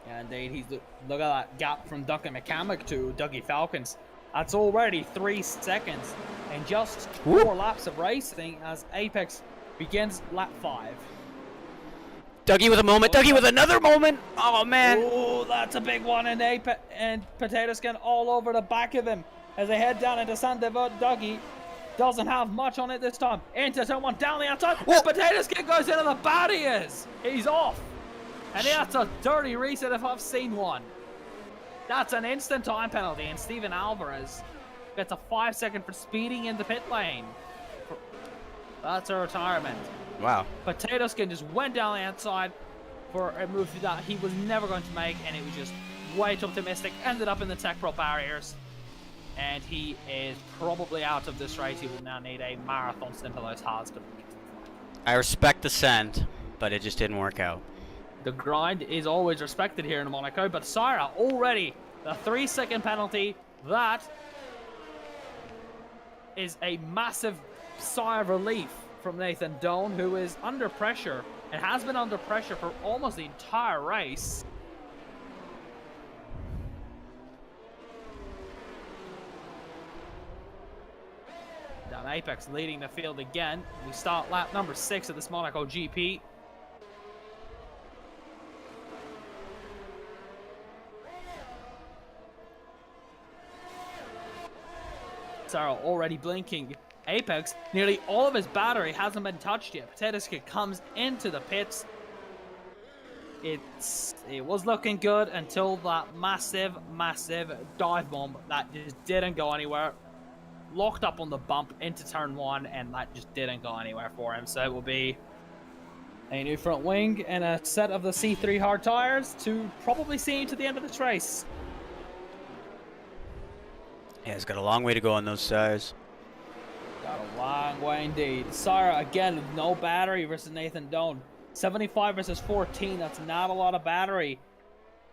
Yeah, indeed. Look at that gap from Duncan McCamick to Dougie Falcons. That's already 3 seconds in just 4 laps of racing as Apex begins lap 5. Dougie with a moment. Dougie with another moment. Oh, man. Oh, that's a big one. And Potato Skin all over the back of him as they head down into Saint-Devote. Dougie doesn't have much on it this time. Into someone down the outside. And Potato Skin goes into the barriers. He's off. And that's a dirty reset if I've seen one. That's an instant time penalty, and Steven Alvarez gets a 5-second for speeding in the pit lane. That's a retirement. Wow. Potato Skin just went down the outside for a move that he was never going to make, and it was just way too optimistic. Ended up in the Tech Pro barriers, and he is probably out of this race. He will now need a marathon stint of those hards to make it. I respect the send, but it just didn't work out. The grind is always respected here in Monaco, but Syra already the 3-second penalty. That is a massive sigh of relief from Nathan Doan, who is under pressure and has been under pressure for almost the entire race. Down Apex leading the field again. We start lap number 6 of this Monaco GP. Syra already blinking. Apex, nearly all of his battery hasn't been touched yet. Potato Skin comes into the pits. it was looking good until that massive dive bomb that just didn't go anywhere. Locked up on the bump into turn 1, and that just didn't go anywhere for him. So it will be a new front wing and a set of the C3 hard tires to probably see him to the end of this race. Yeah, he's got a long way to go on those tires. Got a long way indeed. Sara, again, with no battery versus Nathan Doan. 75 versus 14, that's not a lot of battery.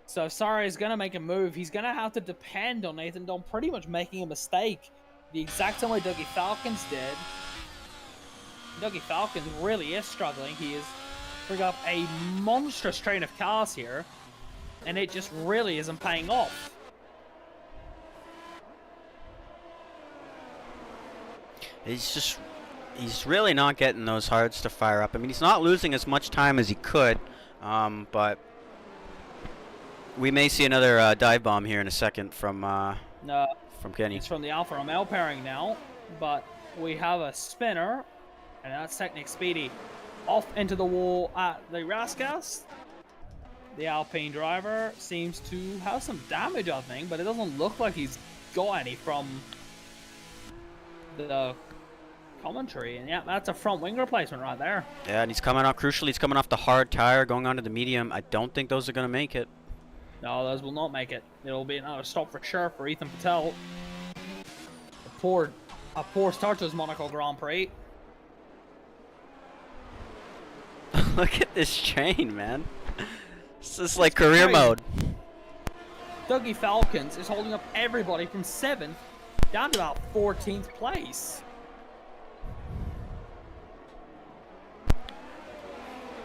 So if Sara is going to make a move, he's going to have to depend on Nathan Doan pretty much making a mistake. The exact same way Dougie Falcons did. Dougie Falcons really is struggling. He is bringing up a monstrous train of cars here, and it just really isn't paying off. He's really not getting those hards to fire up. I mean, he's not losing as much time as he could, but we may see another dive bomb here in a second from Kenny. It's from the Alfa Romeo pairing now, but we have a spinner, and that's Technic Speedy off into the wall at the Rasgas. The Alpine driver seems to have some damage, I think, but it doesn't look like he's got any from the commentary. And yeah, that's a front wing replacement right there. Yeah, and he's coming off, crucially, he's coming off the hard tire, going onto the medium. I don't think those are going to make it. No, those will not make it. It'll be another stop for sure for Ethan Patel. A poor start to his Monaco Grand Prix. Look at this train, man. This is like career mode. Dougie Falcons is holding up everybody from 7th down to about 14th place.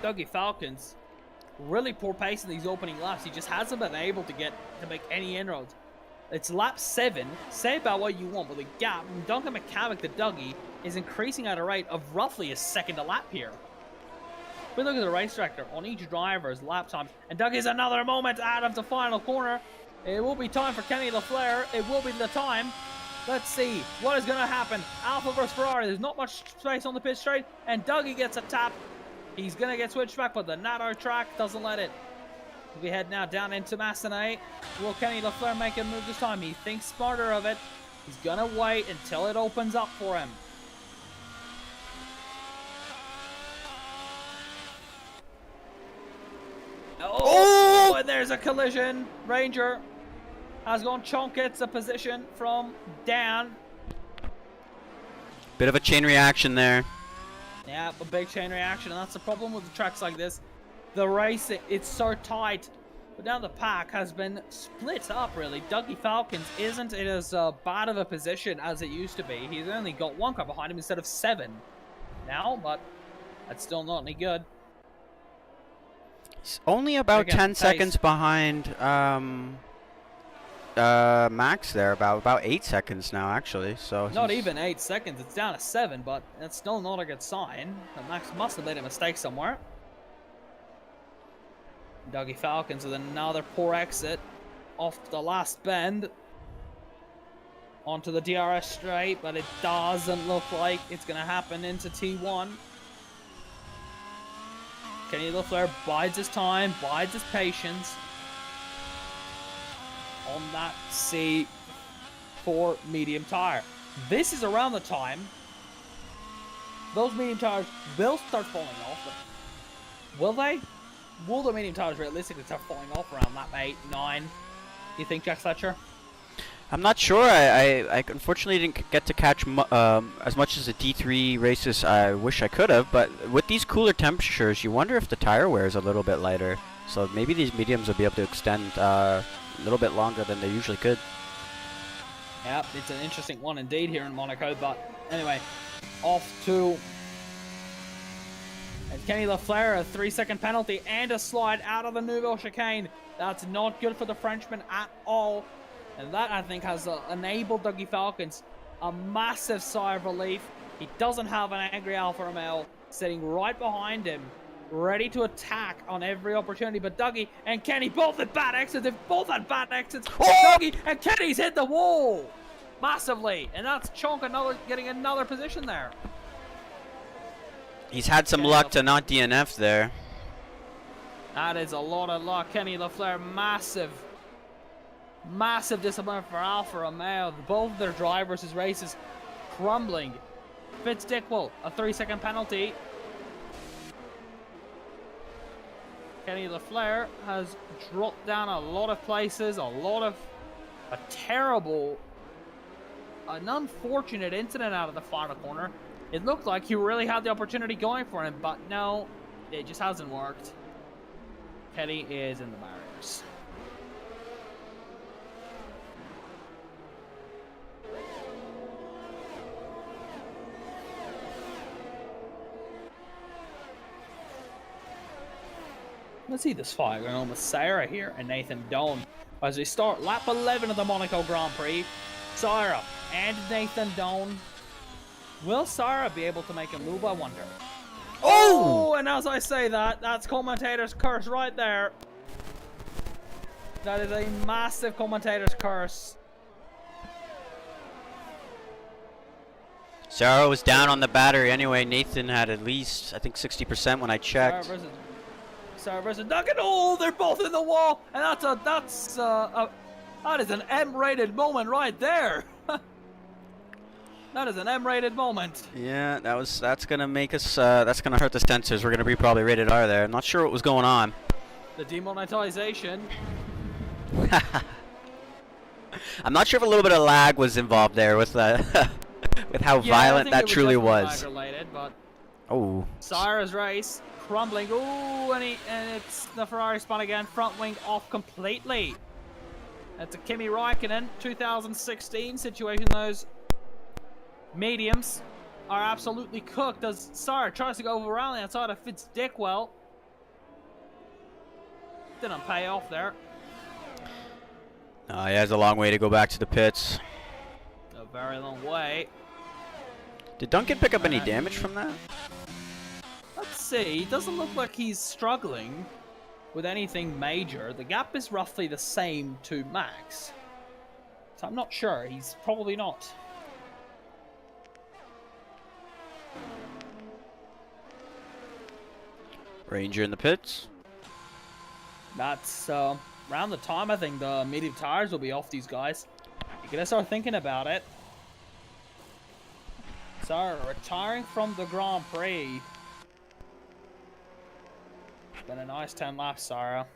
Dougie Falcons, really poor pace in these opening laps. He just hasn't been able to make any inroads. It's lap 7. Say about what you want, but the gap from Duncan McCavick to Dougie is increasing at a rate of roughly a second a lap here. We look at the race director on each driver's lap times, and Dougie's another moment out of the final corner. It will be time for Kenny LaFleur. It will be the time. Let's see what is going to happen. Alfa versus Ferrari. There's not much space on the pit straight, and Dougie gets a tap. He's going to get switched back, but the Nato track doesn't let it. We head now down into Massenet. Will Kenny LaFleur make a move this time? He thinks smarter of it. He's going to wait until it opens up for him. Oh, and there's a collision. Ranger has gone chonk. Gets a position from Dan. Bit of a chain reaction there. Yeah, a big chain reaction, and that's the problem with the tracks like this. The racing, it's so tight. But now the pack has been split up, really. Dougie Falcons isn't in as bad of a position as it used to be. He's only got 1 car behind him instead of 7 now, but that's still not any good. He's only about 10 seconds behind Max there, about 8 seconds now, actually. So not even 8 seconds. It's down to 7, but that's still not a good sign. Max must have made a mistake somewhere. Dougie Falcons with another poor exit off the last bend onto the DRS straight, but it doesn't look like it's going to happen into T1. Kenny LaFleur bides his time, bides his patience on that C4 medium tire. This is around the time those medium tires will start falling off. But will they? Will the medium tires realistically start falling off around lap 8, 9? Do you think, Jack Fletcher? I'm not sure. I unfortunately didn't get to catch as much as the D3 races I wish I could have, but with these cooler temperatures, you wonder if the tire wear is a little bit lighter. So maybe these mediums will be able to extend a little bit longer than they usually could. Yeah, it's an interesting one indeed here in Monaco, but anyway, off to Kenny LaFleur, a 3-second penalty and a slide out of the Nouvelle chicane. That's not good for the Frenchman at all. And that, I think, has enabled Dougie Falcons a massive sigh of relief. He doesn't have an angry Alfa Romeo sitting right behind him, ready to attack on every opportunity. But Dougie and Kenny both had bad exits. They've both had bad exits. Oh! Dougie and Kenny's hit the wall massively. And that's Chonk getting another position there. He's had some luck to not DNF there. That is a lot of luck. Kenny LaFleur, massive disappointment for Alfa Romeo. Both of their drivers' races crumbling. Fitzdickwill, a 3-second penalty. Kenny LaFleur has dropped down a lot of places, a terrible, an unfortunate incident out of the final corner. It looked like he really had the opportunity going for him, but no, it just hasn't worked. Kenny is in the barriers. Let's see this fight going on with Sarah here and Nathan Doan as we start lap 11 of the Monaco Grand Prix. Sarah and Nathan Doan. Will Sarah be able to make a move, I wonder? Oh! And as I say that, that's commentator's curse right there. That is a massive commentator's curse. Sarah was down on the battery anyway. Nathan had at least, I think, 60% when I checked. Sarah versus Duncan. Oh, they're both in the wall, and that is an M-rated moment right there. That is an M-rated moment. Yeah, that's gonna make us. That's gonna hurt the sensors. We're gonna be probably rated R there. I'm not sure what was going on. The demonetization. I'm not sure if a little bit of lag was involved there with with how violent that truly was. Related, but oh. Sarah's race crumbling. Oh, and it's the Ferrari spun again. Front wing off completely. That's a Kimi Räikkönen 2016 situation. Those mediums are absolutely cooked as Sarah tries to go around the outside of Fitzdickwill. Didn't pay off there. He has a long way to go back to the pits. A very long way. Did Duncan pick up any damage from that? Let's see. It doesn't look like he's struggling with anything major. The gap is roughly the same to Max. So I'm not sure. He's probably not. Ranger in the pits. That's around the time I think the medium tires will be off these guys. You gotta start thinking about it. Sarah retiring from the Grand Prix. It's been a nice 10 laps, Sarah.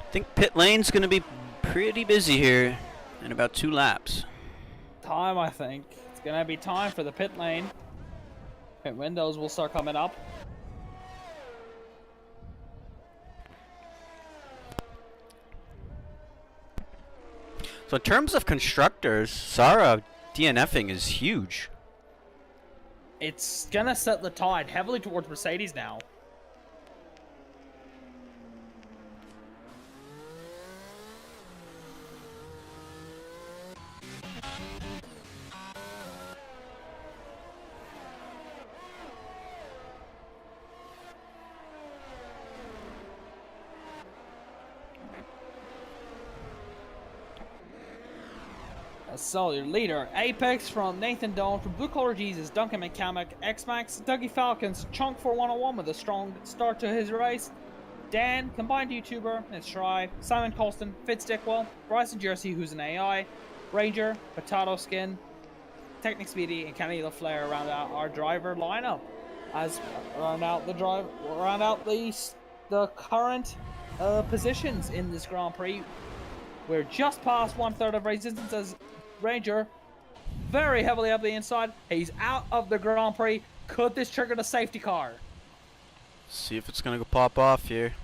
I think pit lane's going to be pretty busy here in about 2 laps. Time, I think. It's going to be time for the pit lane. Pit windows will start coming up. So in terms of constructors, Sarah DNFing is huge. It's going to set the tide heavily towards Mercedes now. So your leader, Apex from Nathan Doan, from Blue Collar Jesus, Duncan McCamick, X-Max, Dougie Falcons, Chunk for 101 with a strong start to his race, Dan, combined YouTuber, and Shry, Simon Colston, Fitzdickwill, Bryson Jersey, who's an AI, Ranger, Potato Skin, Technic Speedy, and Kenny LaFleur round out our driver lineup. As round out the current positions in this Grand Prix. We're just past 1/3 of resistance as Ranger very heavily up the inside. He's out of the Grand Prix. Could this trigger the safety car? See if it's gonna go pop off here.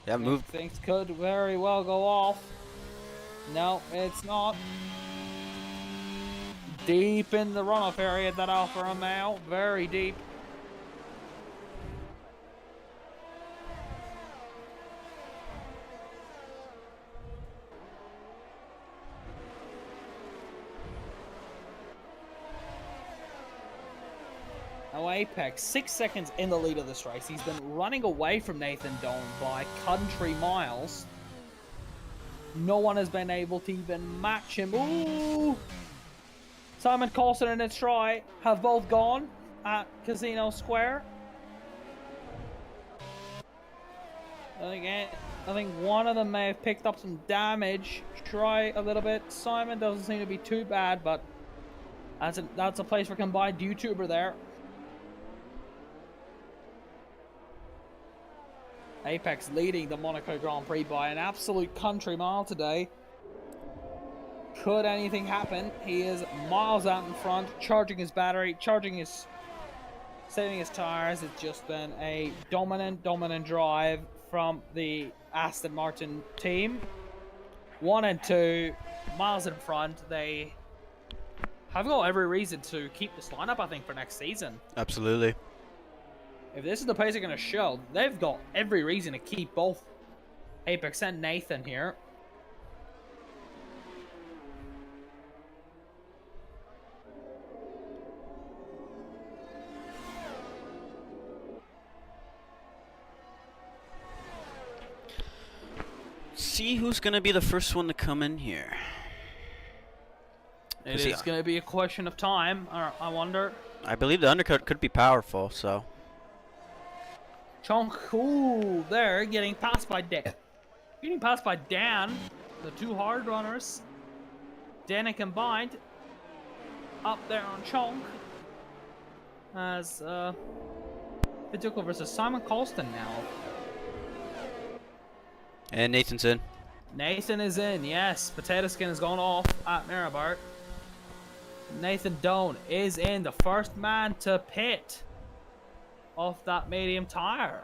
Yeah, move. Things could very well go off. No, it's not. Deep in the runoff area, that Alfa Romeo. Very deep. now Apex 6 seconds in the lead of this race. He's been running away from Nathan Doan by country miles. No one has been able to even match him. Ooh! Simon Coulson and Troy have both gone at Casino Square. I think one of them may have picked up some damage. Troy a little bit. Simon doesn't seem to be too bad, but that's a place for combined YouTuber there. Apex leading the Monaco Grand Prix by an absolute country mile today. Could anything happen? He is miles out in front, charging his battery, saving his tires. It's just been a dominant drive from the Aston Martin team. 1 and 2, miles in front. They have got every reason to keep this lineup, I think, for next season. Absolutely. If this is the pace they're going to show, they've got every reason to keep both Apex and Nathan here. See who's going to be the first one to come in here. It is going to be a question of time, I wonder. I believe the undercut could be powerful, so. Chunk, ooh, they're getting passed by Dan. Getting passed by Dan, the two hard runners. Dan and combined up there on Chunk as Pituco versus Simon Colston now. And Nathan's in. Nathan is in, yes. Potato Skin has gone off at Maribart. Nathan Doan is in, the first man to pit off that medium tire.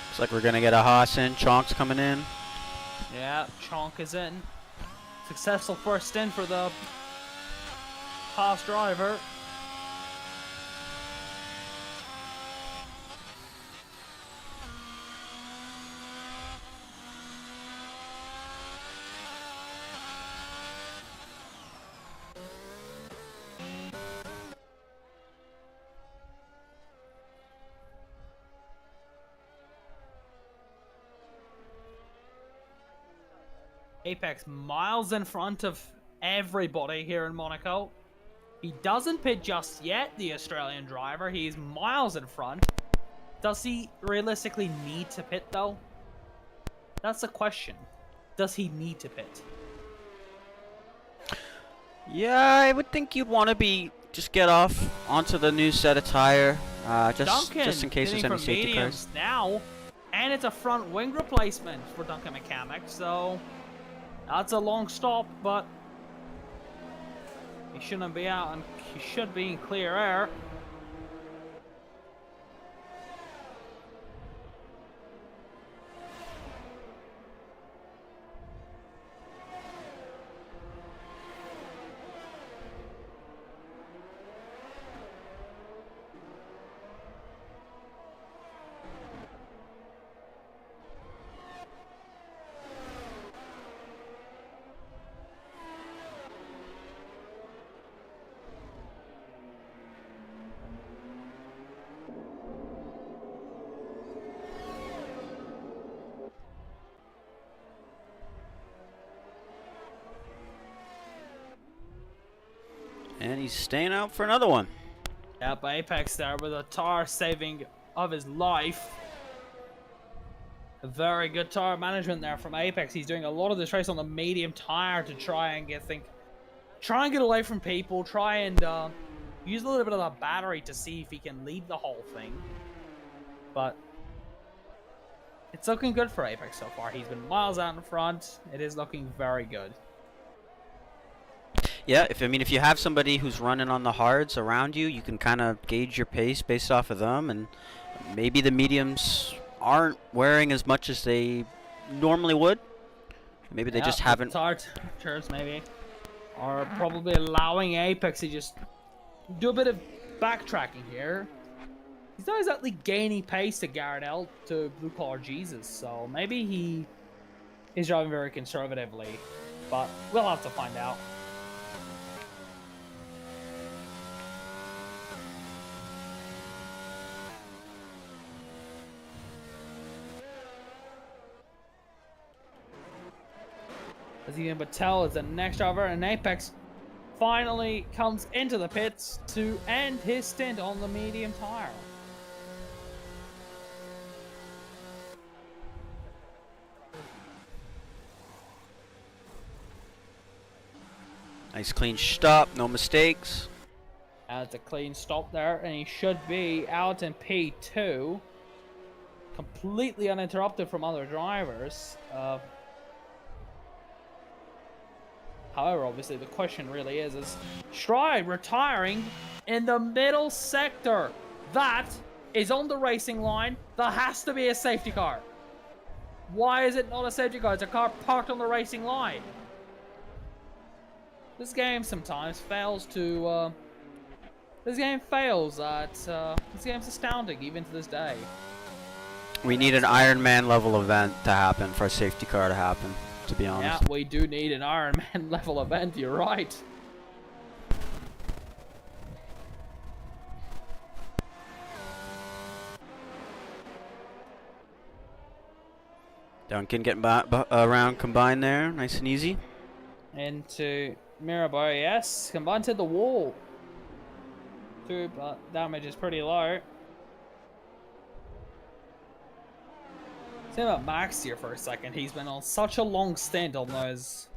Looks like we're gonna get a Haas in. Chonk's coming in. Yeah, Chonk is in. Successful first stint for the Haas driver. Apex miles in front of everybody here in Monaco. He doesn't pit just yet, the Australian driver. He's miles in front. Does he realistically need to pit, though? That's the question. Does he need to pit? Yeah, I would think you'd want to just get off onto the new set of tire, just in case there's any safety cars. Now, and it's a front wing replacement for Duncan Mechanic, so that's a long stop, but he shouldn't be out, and he should be in clear air. And he's staying out for another one. Yeah, but Apex there with a tire saving of his life. A very good tire management there from Apex. He's doing a lot of this race on the medium tire to try and get away from people, try and use a little bit of that battery to see if he can lead the whole thing. But it's looking good for Apex so far. He's been miles out in front. It is looking very good. Yeah, if you have somebody who's running on the hards around you, you can kind of gauge your pace based off of them, and maybe the mediums aren't wearing as much as they normally would. Maybe they just haven't. Tires maybe are probably allowing Apex to just do a bit of backtracking here. he's not exactly gaining pace to to Blue Collar Jesus, so maybe he is driving very conservatively, but we'll have to find out. As you can tell, is the next driver, and Apex finally comes into the pits to end his stint on the medium tire. Nice clean stop, no mistakes. That's a clean stop there, and he should be out in P2, completely uninterrupted from other drivers. However, obviously, the question really is Stride retiring in the middle sector? That is on the racing line. There has to be a safety car. Why is it not a safety car? It's a car parked on the racing line. This game sometimes fails to... this game fails at... this game's astounding, even to this day. We need an Iron Man level event to happen for a safety car to happen, to be honest. Yeah, we do need an Iron Man level event, you're right. Duncan getting around combined there, nice and easy. Into Mirabeau, yes, combined to the wall. But damage is pretty low. Say about Max here for a second. He's been on such a long stint on those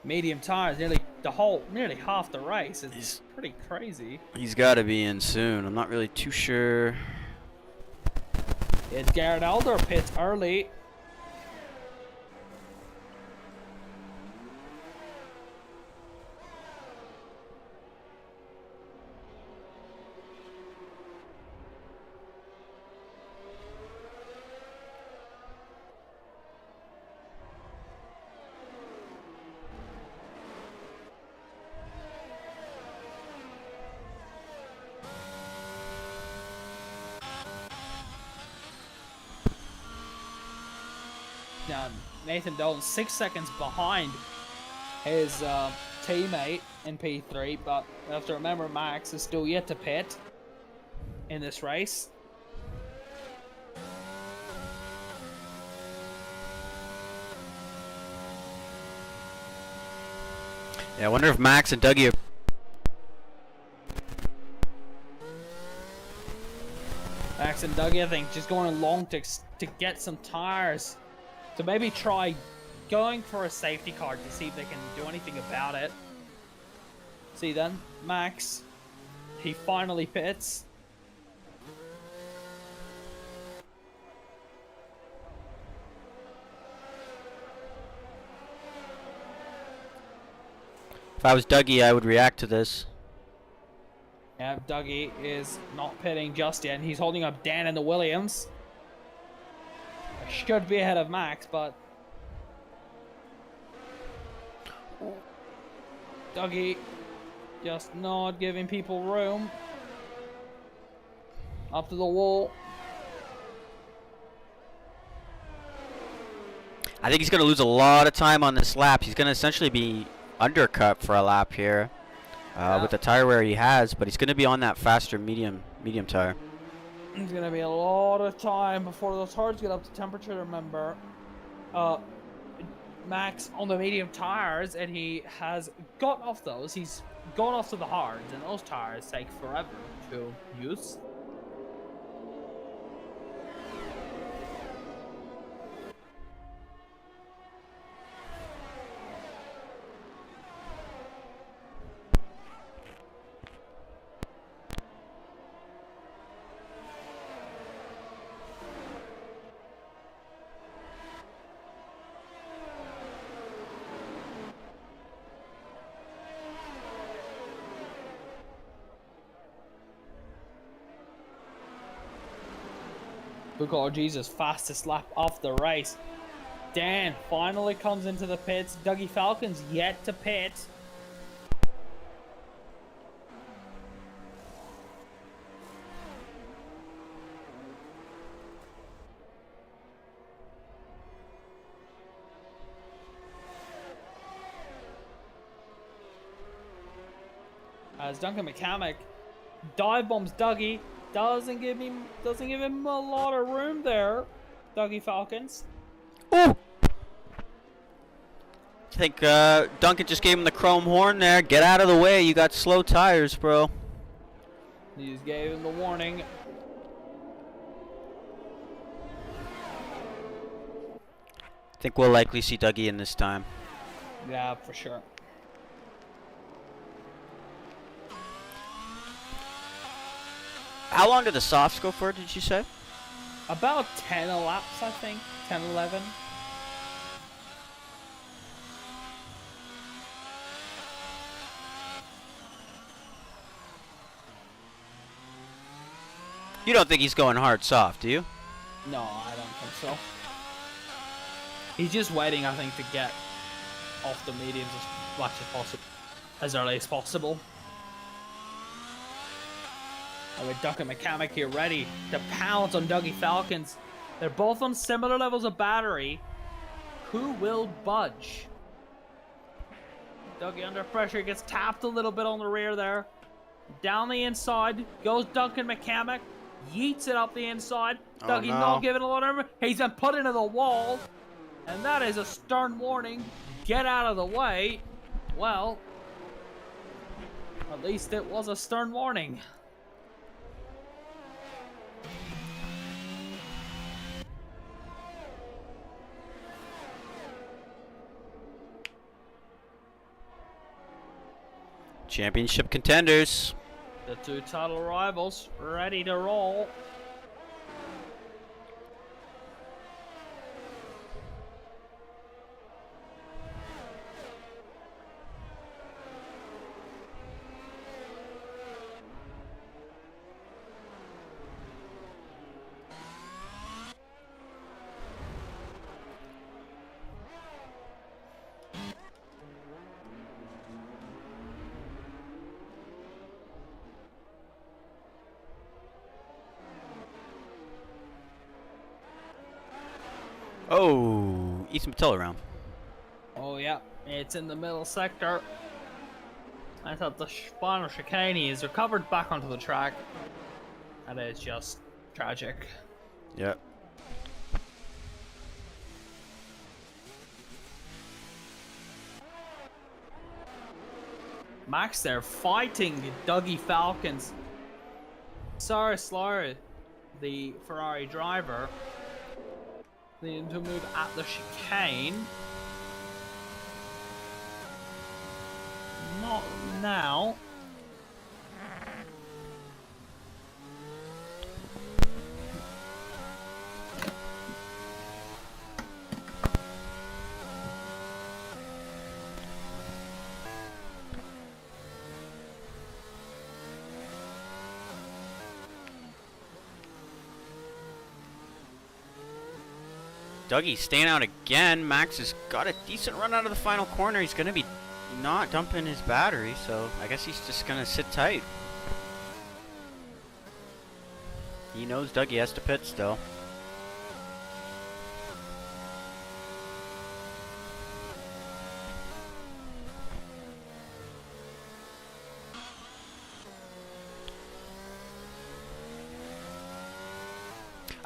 medium tires, nearly half the race. It's pretty crazy. He's got to be in soon. I'm not really too sure. It's Garrett Elder pits early. Now, Nathan Dalton 6 seconds behind his teammate in P3, but we have to remember Max is still yet to pit in this race. Yeah, I wonder if Max and Dougie are... Max and Dougie, I think, just going along to get some tires. To maybe try going for a safety car to see if they can do anything about it. See then, Max, he finally pits. If I was Dougie, I would react to this. Yeah, Dougie is not pitting just yet, and he's holding up Dan in the Williams. Should be ahead of Max, but Dougie just not giving people room. Up to the wall. I think he's going to lose a lot of time on this lap. He's going to essentially be undercut for a lap here with the tire wear he has, but he's going to be on that faster medium tire. There's going to be a lot of time before those hards get up to temperature, remember. Max on the medium tires, and he has got off those. He's gone off to the hards, and those tires take forever to use. Look, oh Jesus, fastest lap of the race. Dan finally comes into the pits. Dougie Falcon's yet to pit. as Duncan McCamick dive bombs Dougie. Doesn't give him a lot of room there. Dougie Falcons. Ooh! I think Duncan just gave him the chrome horn there. Get out of the way. You got slow tires, bro. He just gave him the warning. I think we'll likely see Dougie in this time. Yeah, for sure. How long did the softs go for, did you say? About 10 laps, I think. 10, 11. You don't think he's going hard soft, do you? No, I don't think so. He's just waiting, I think, to get off the mediums as much as possible, as early as possible. And with Duncan McCamick here ready to pounce on Dougie Falcons. They're both on similar levels of battery. Who will budge? Dougie under pressure, gets tapped a little bit on the rear there. Down the inside goes Duncan McCamick. Yeets it up the inside. Oh, Dougie no. not giving a lot of room. He's been put into the wall. And that is a stern warning. Get out of the way. Well, at least it was a stern warning. Championship contenders. The two title rivals ready to roll. Oh, Ethan Patel around. Oh yeah, it's in the middle sector. I thought the final chicane is recovered back onto the track. That is just tragic. Yep. Max there fighting Dougie Falcons. Sarah Slaughter, the Ferrari driver, needing to move at the chicane. Not now. Dougie's staying out again. Max has got a decent run out of the final corner. He's going to be not dumping his battery, so I guess he's just going to sit tight. He knows Dougie has to pit still.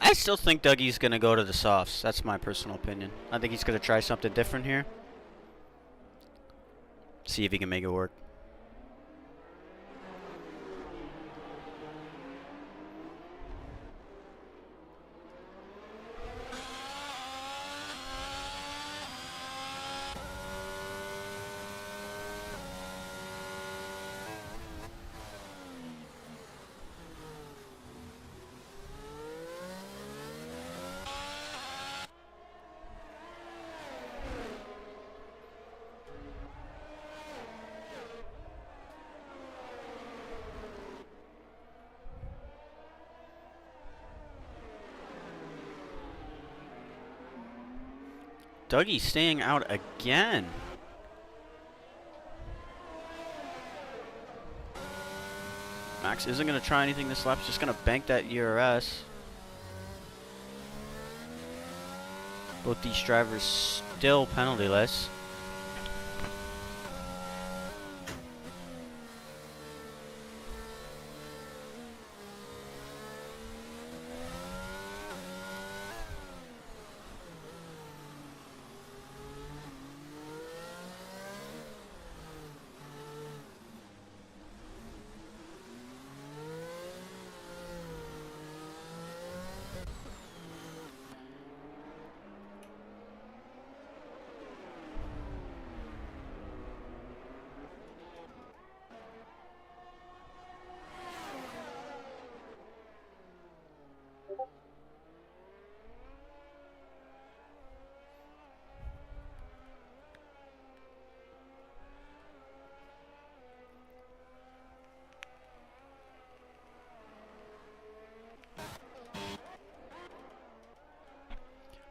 I still think Dougie's going to go to the softs. That's my personal opinion. I think he's going to try something different here. See if he can make it work. Dougie's staying out again. Max isn't going to try anything this lap. He's just going to bank that ERS. Both these drivers still pennantyless.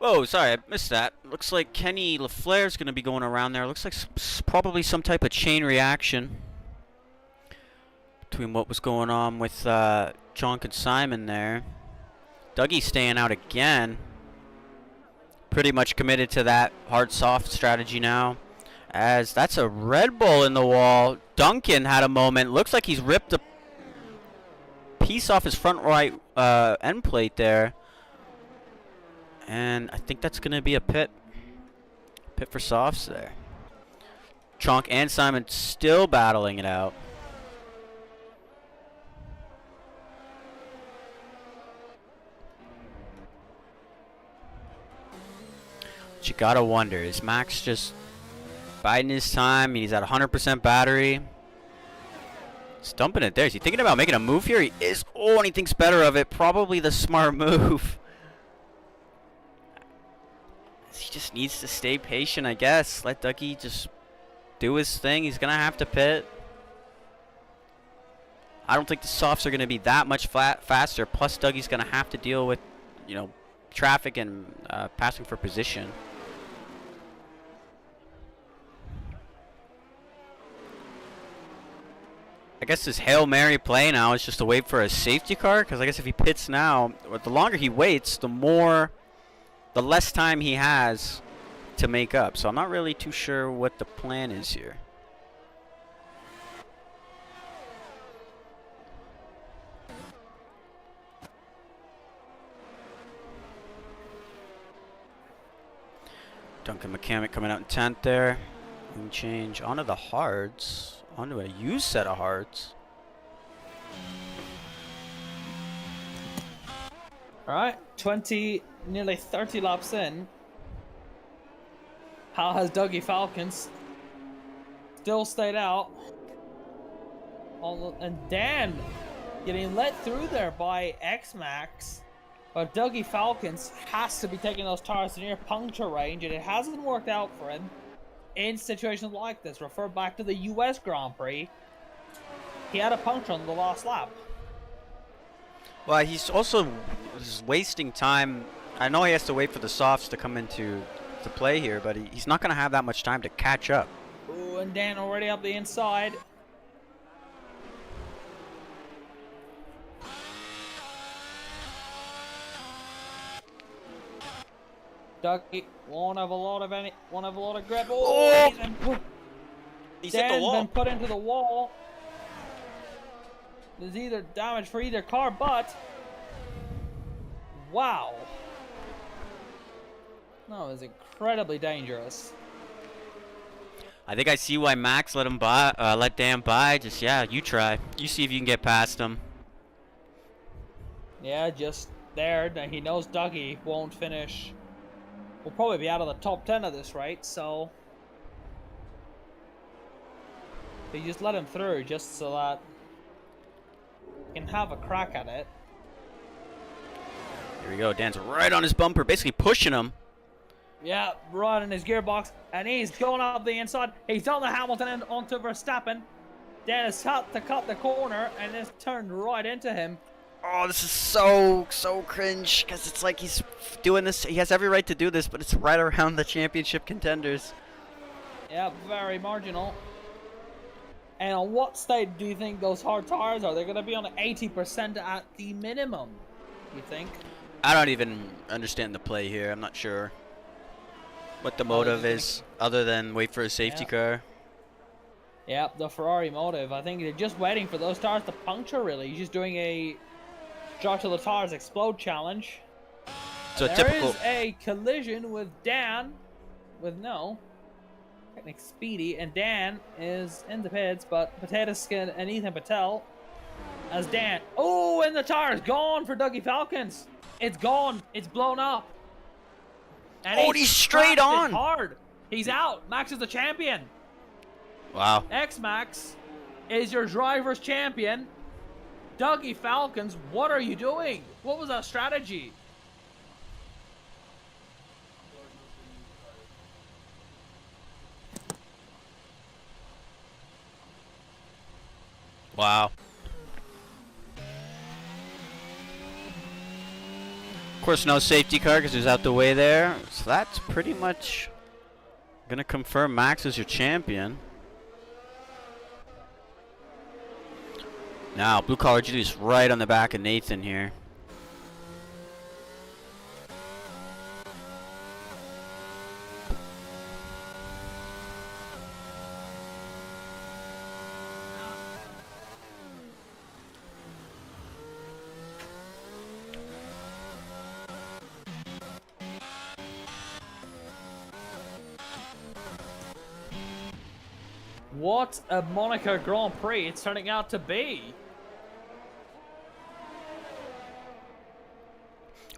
Whoa, sorry, I missed that. Looks like Kenny LaFleur's going to be going around there. Looks like probably some type of chain reaction between what was going on with Jonk and Simon there. Dougie's staying out again. Pretty much committed to that hard-soft strategy now. As that's a Red Bull in the wall. Duncan had a moment. Looks like he's ripped a piece off his front right end plate there. And I think that's going to be a pit. Pit for softs there. Chonk and Simon still battling it out. But you got to wonder, is Max just biding his time? He's at 100% battery. He's dumping it there. Is he thinking about making a move here? He is. Oh, and he thinks better of it. Probably the smart move. He just needs to stay patient, I guess. Let Dougie just do his thing. He's going to have to pit. I don't think the softs are going to be that much faster. Plus, Dougie's going to have to deal with, you know, traffic and passing for position. I guess his Hail Mary play now is just to wait for a safety car. Because I guess if he pits now, or the longer he waits, the less time he has to make up. So I'm not really too sure what the plan is here. Duncan McCamick coming out in 10th there. Wing change onto the hards. Onto a used set of hards. Alright, 20, nearly 30 laps in. How has Dougie Falcons still stayed out? And Dan getting let through there by X-Max. But Dougie Falcons has to be taking those tires to near puncture range, and it hasn't worked out for him in situations like this. Refer back to the US Grand Prix. He had a puncture on the last lap. Well, he's also wasting time. I know he has to wait for the softs to come into play here, but he's not going to have that much time to catch up. Ooh, and Dan already up the inside. Dougie won't have a lot of grip. Oh! He's hit the Dan's wall. been put into the wall. There's either damage for either car, but wow, that was incredibly dangerous. I think I see why Max let Dan by. Just you try. You see if you can get past him. Yeah, just there. He knows Dougie won't finish. We'll probably be out of the top 10 of this, right? So they just let him through just so that he can have a crack at it. Here we go. Dan's right on his bumper, basically pushing him. Yeah, right in his gearbox, and he's going up the inside. He's on the Hamilton end onto Verstappen. Dan has had to cut the corner, and it's turned right into him. Oh, this is so cringe, because it's like he's doing this. He has every right to do this, but it's right around the championship contenders. Yeah, very marginal. And on what state do you think those hard tires are? They're going to be on 80% at the minimum, you think? I don't even understand the play here. I'm not sure what the motive is, other than wait for a safety car. Yeah, the Ferrari motive. I think they're just waiting for those tires to puncture, really. He's just doing a drop till the tires explode challenge. So there is a collision with Dan, with no technic Speedy, and Dan is in the pits, but Potato Skin and Ethan Patel as Dan. Oh, and the tire's gone for Dougie Falcons. It's gone. It's blown up. And he's straight on. Hard. He's out. Max is the champion. Wow. X-Max is your driver's champion. Dougie Falcons, what are you doing? What was that strategy? Wow. Of course, no safety car because he's out the way there. So that's pretty much gonna confirm Max as your champion. Now, Blue Collar Judy's right on the back of Nathan here. What a Monaco Grand Prix it's turning out to be.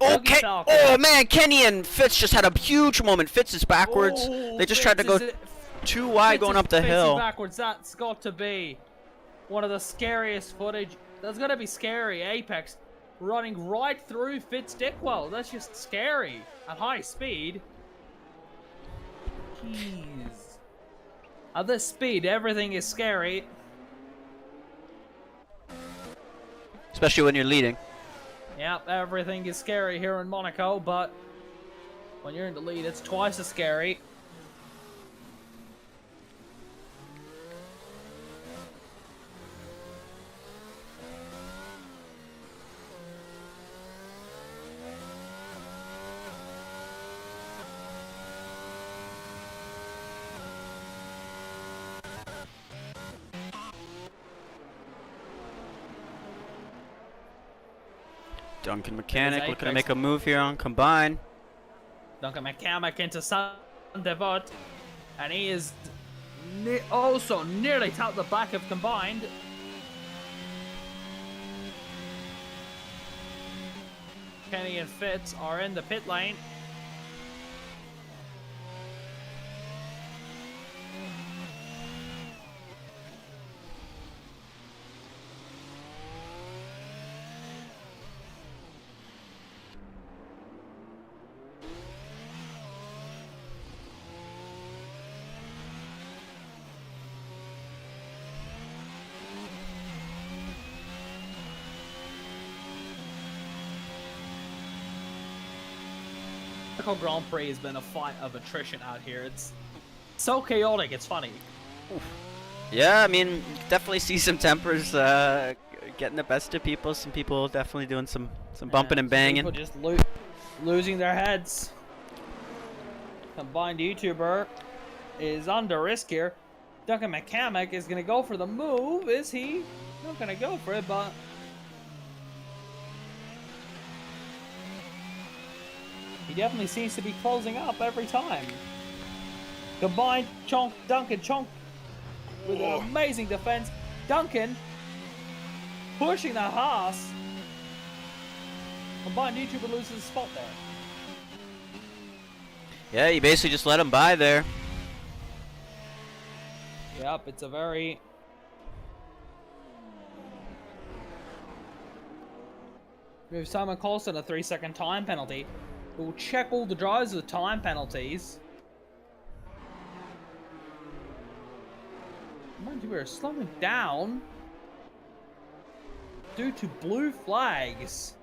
Okay. Oh man, Kenny and Fitz just had a huge moment. Fitz is backwards. They just tried to go too wide going up the hill. Backwards. That's got to be one of the scariest footage. That's gonna be scary. Apex running right through Fitz Dickwell. That's just scary at high speed. Jeez. At this speed, everything is scary. Especially when you're leading. Yep, everything is scary here in Monaco, but when you're in the lead, it's twice as scary. Duncan Mechanic looking to make a move here on combine. Duncan Mechanic into San Devot, and he is also nearly tapped the back of combined. Kenny and Fitz are in the pit lane. Monaco Grand Prix has been a fight of attrition out here. It's so chaotic, it's funny. Yeah, I mean, you definitely see some tempers getting the best of people. Some people definitely doing some bumping and banging. People just losing their heads. Combined YouTuber is under risk here. Duncan McCamick is going to go for the move. Is he? Not going to go for it, but... he definitely seems to be closing up every time. Combined Chonk, Duncan, Chonk with an amazing defense. Duncan pushing the Haas. Combined YouTuber loses his spot there. Yeah, you basically just let him by there. Yep, it's a very... we have Simon Colson, a 3-second time penalty. We'll check all the drivers with time penalties. Mind you, we're slowing down due to blue flags.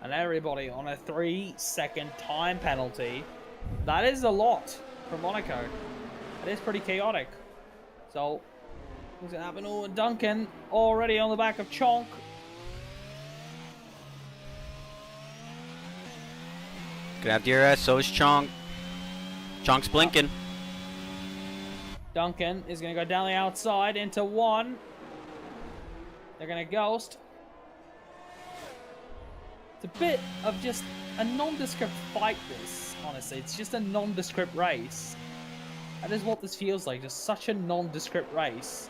And everybody on a 3-second time penalty. That is a lot for Monaco. It is pretty chaotic. So, what's going to happen? Oh, Duncan already on the back of Chonk. Gonna have DRS, so is Chonk. Chonk's blinking. Duncan is going to go down the outside into one. They're going to ghost. It's a bit of just a nondescript fight, this, honestly. It's just a nondescript race. That is what this feels like, just such a nondescript race.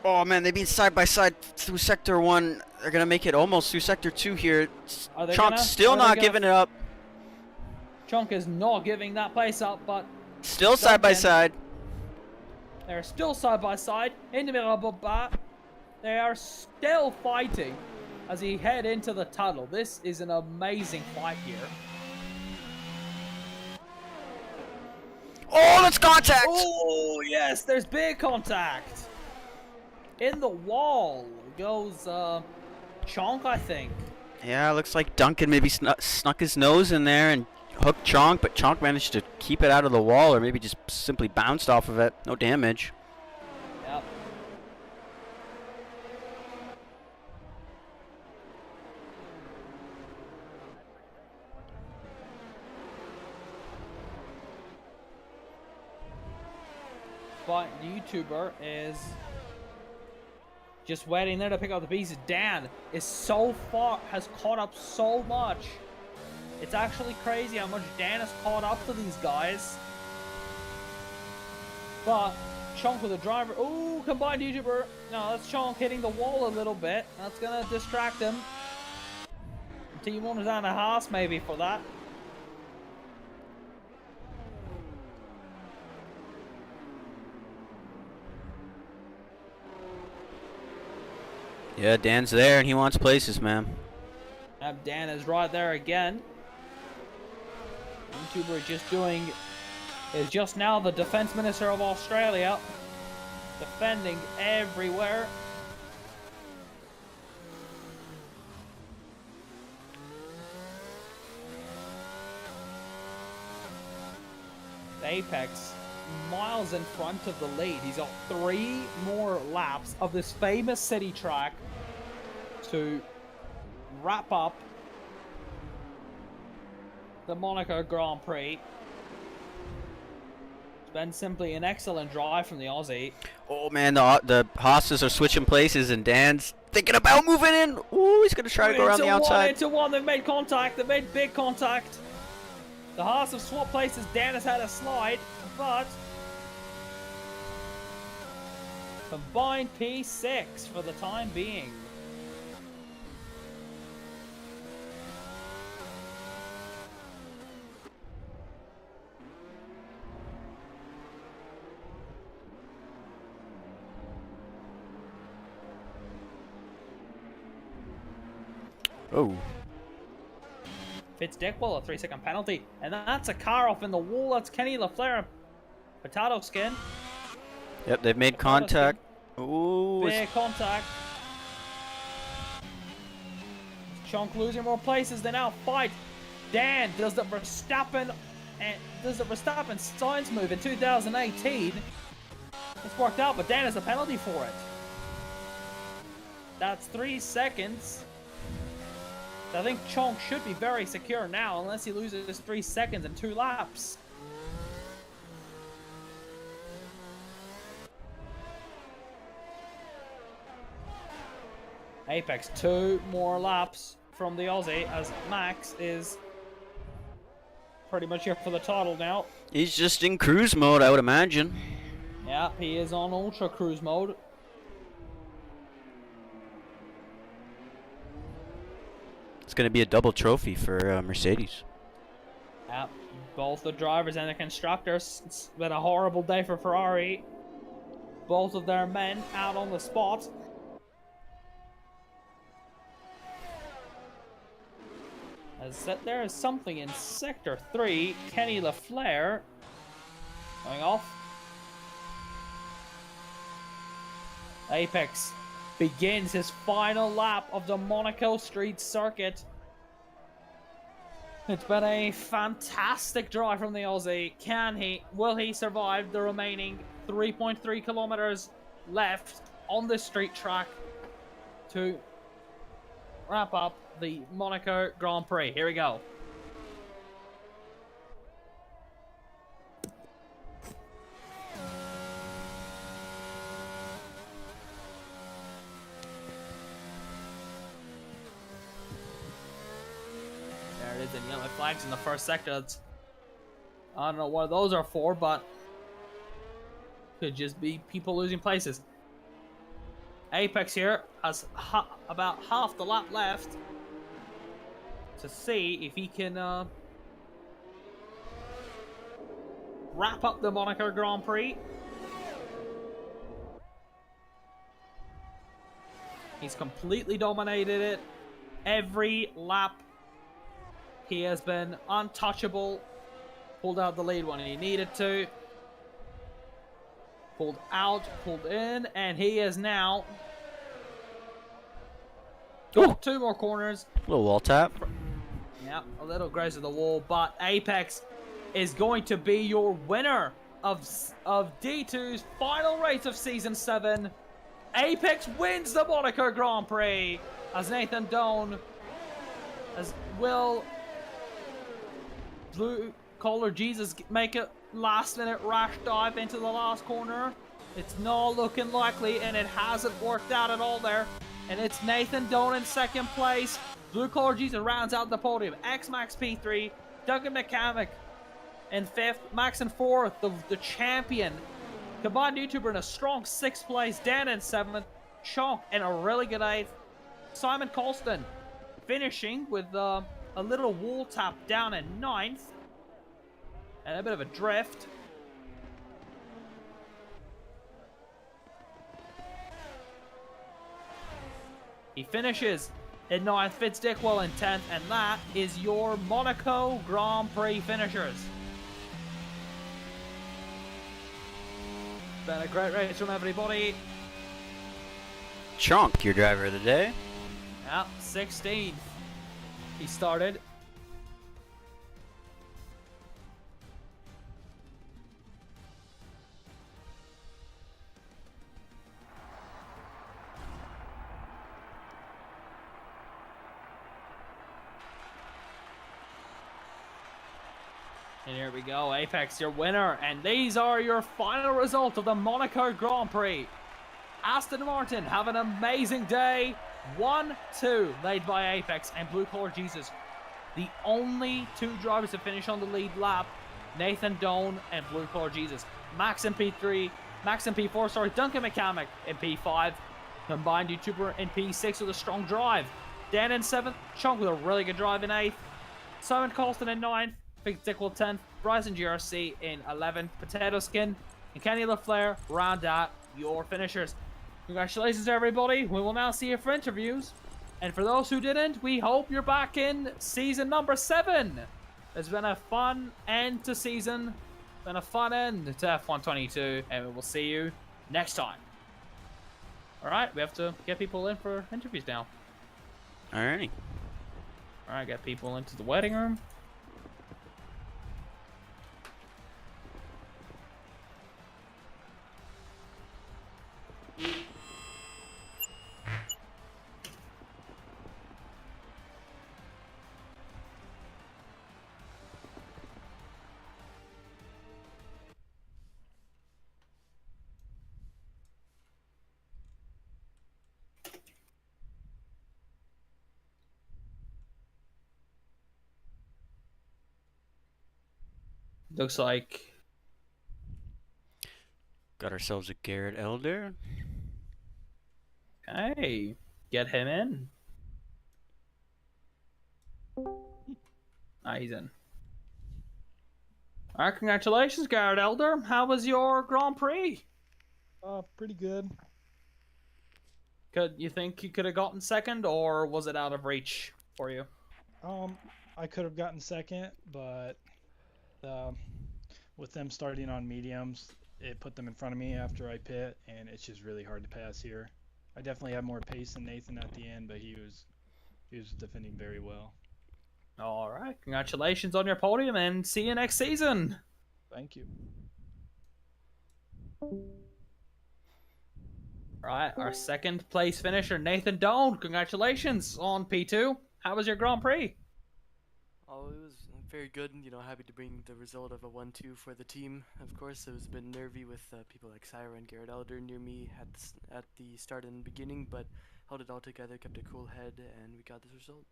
Oh man, they've been side by side through Sector 1. They're gonna make it almost through Sector 2 here. Chonk's still not giving it up. Chonk is not giving that place up, but... still side by side. They're still side by side, in the middle of the bat. They are still fighting. as he head into the tunnel. This is an amazing fight here. Oh, that's contact! Oh, yes, there's big contact. In the wall goes Chonk, I think. Yeah, looks like Duncan maybe snuck his nose in there and hooked Chonk, but Chonk managed to keep it out of the wall, or maybe just simply bounced off of it. No damage. Yep. But the YouTuber is just waiting there to pick up the pieces. Dan is so far, has caught up so much. It's actually crazy how much Dan has caught up to these guys. But Chonk with a driver. Ooh, combined YouTuber. No, that's Chonk hitting the wall a little bit. That's gonna distract him. T1 is on a horse maybe for that. Yeah, Dan's there and he wants places, man. Dan is right there again. YouTuber is just now the Defense Minister of Australia. Defending everywhere. Apex miles in front of the lead. He's got 3 more laps of this famous city track to wrap up the Monaco Grand Prix. It's been simply an excellent drive from the Aussie. Oh man, the hosses are switching places and Dan's thinking about moving in. Ooh, he's gonna try to go around the outside. Into one, they've made contact. They've made big contact. The Haas have swapped places. Dan has had a slide, but combined P6 for the time being. Oh. Dickwell, a 3-second penalty, and that's a car off in the wall. That's Kenny LaFleur. Potato skin. Yep, they've made contact. Ooh. Big contact. Chonk losing more places. They now fight. Dan does the Verstappen Sainz move in 2018. It's worked out, but Dan has a penalty for it. That's 3 seconds. I think Chonk should be very secure now, unless he loses 3 seconds in 2 laps. Apex, 2 more laps from the Aussie, as Max is pretty much here for the title now. He's just in cruise mode, I would imagine. Yeah, he is on ultra cruise mode. It's going to be a double trophy for Mercedes. Yeah, both the drivers and the constructors. It's been a horrible day for Ferrari. Both of their men out on the spot. As that there is something in Sector 3. Kenny LaFleur going off. Apex begins his final lap of the Monaco Street Circuit. It's been a fantastic drive from the Aussie. Will he survive the remaining 3.3 kilometers left on this street track to wrap up the Monaco Grand Prix? Here we go. And yellow flags in the first sector. I don't know what those are for, but could just be people losing places. Apex here has about half the lap left to see if he can wrap up the Monaco Grand Prix. He's completely dominated it. Every lap, he has been untouchable. Pulled out the lead when he needed to. Pulled out, pulled in, and he is now got 2 more corners. Little wall tap. Yeah, a little graze of the wall, but Apex is going to be your winner of D2's final race of Season 7. Apex wins the Monaco Grand Prix as Nathan Doan will Blue Collar Jesus make a last-minute rash dive into the last corner. It's not looking likely, and it hasn't worked out at all there. And it's Nathan Doan in second place. Blue Collar Jesus rounds out the podium. X-Max P3, Duncan McCamick in 5th, Max in 4th, the champion. Combined YouTuber in a strong 6th place, Dan in 7th, Chonk in a really good 8th, Simon Colston finishing with a little wall tap down in 9th, and a bit of a drift. He finishes in 9th, Fitz Dickwell in 10th, and that is your Monaco Grand Prix finishers. Been a great race from everybody. Chonk, your driver of the day. Yeah, 16th. He started. And here we go, Apex, your winner. And these are your final results of the Monaco Grand Prix. Aston Martin have an amazing day. 1-2 led by Apex and Blue Collar Jesus. The only 2 drivers to finish on the lead lap, Nathan Doan and Blue Collar Jesus. Max in P3, Max in P4, sorry, Duncan McCamick in P5. Combined YouTuber in P6 with a strong drive. Dan in 7th, Chunk with a really good drive in 8th. Simon Colston in 9th. Big Dickwell 10th, Bryson GRC in 11th, Potato Skin, and Kenny LaFleur round out your finishers. Congratulations, everybody. We will now see you for interviews. And for those who didn't, we hope you're back in season number 7. It's been a fun end to season, been a fun end to F122, and we will see you next time. Alright, we have to get people in for interviews now. Alrighty. Alright, get people into the waiting room. Looks like Got ourselves a Garrett Elder. hey, get him in. Ah, he's in. Alright, congratulations, Garrett Elder. How was your Grand Prix? Pretty good. You think you could have gotten second, or was it out of reach for you? I could have gotten second, but with them starting on mediums, it put them in front of me after I pit, and it's just really hard to pass here. I definitely had more pace than Nathan at the end, but he was defending very well. Alright, congratulations on your podium, and see you next season. Thank you. Alright, our second place finisher, Nathan Doan. Congratulations on P2. How was your Grand Prix? Oh, it was very good. You know, happy to bring the result of a 1-2 for the team. Of course, it was a bit nervy with people like Syra and Garrett Elder near me at the start and beginning, but held it all together, kept a cool head, and we got this result.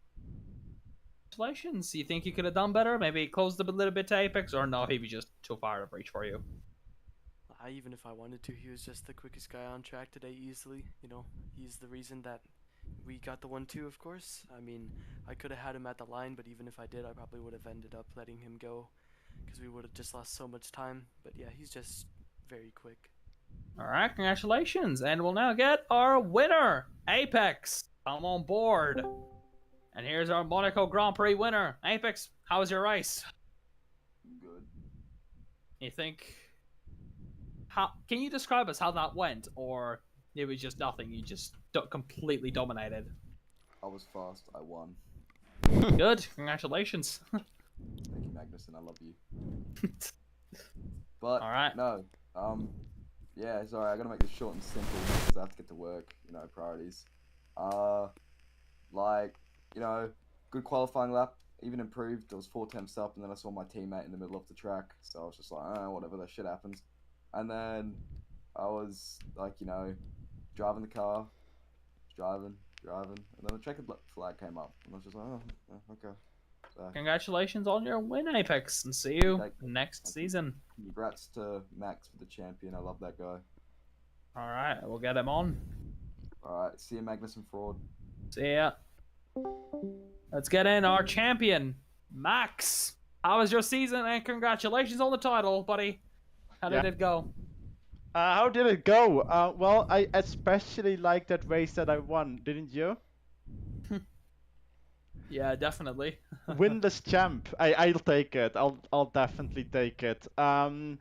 Congratulations. You think you could have done better? Maybe closed up a little bit to Apex, or no, he was just too far out of reach for you? Even if I wanted to, he was just the quickest guy on track today easily. You know, he's the reason that we got the 1-2, of course. I mean, I could have had him at the line, but even if I did, I probably would have ended up letting him go because we would have just lost so much time. But yeah, he's just very quick. All right, congratulations. And we'll now get our winner, Apex. Come on board. And here's our Monaco Grand Prix winner. Apex, how was your race? Good. You think... How can you describe us how that went? Or it was just nothing, you just completely dominated? I was fast. I won. Good, congratulations. Thank you, Magnuson. I love you. But Alright. no. Yeah. Sorry. I gotta make this short and simple because I have to get to work. You know, priorities. Like, you know, good qualifying lap. Even improved. I was 4 temps up, and then I saw my teammate in the middle of the track. So I was just like, oh, whatever. That shit happens. And then I was like, you know, driving the car, driving, and then the checkered flag came up, and I was just like, oh, okay. So, Congratulations on your win, Apex, and see you next season. congrats to Max for the champion. I love that guy. Alright, we'll get him on. All right, see you, Magnuson fraud. See ya. Let's get in our champion, Max. How was your season? And congratulations on the title, buddy. How did it go? How did it go? Well, I especially liked that race that I won, didn't you? Yeah, definitely. Winless champ. I'll take it. I'll definitely take it. I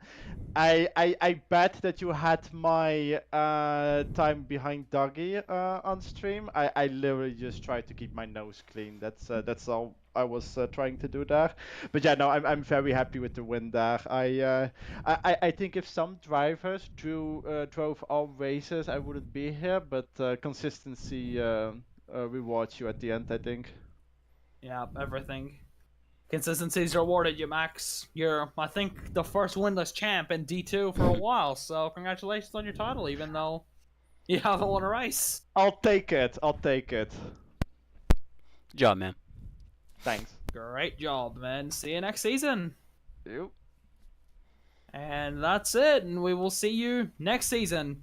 bet that you had my time behind Doggy on stream. I literally just tried to keep my nose clean. That's all I was trying to do there. But yeah, no, I'm very happy with the win there. I think if some drivers drove all races, I wouldn't be here. But consistency rewards you at the end, I think. Yeah, everything. Consistency's rewarded you, Max. You're, I think, the first winless champ in D2 for a while, so congratulations on your title, even though you haven't won a race. I'll take it. I'll take it. Good job, man. Thanks. Great job, man. See you next season. Yep. And that's it, and we will see you next season.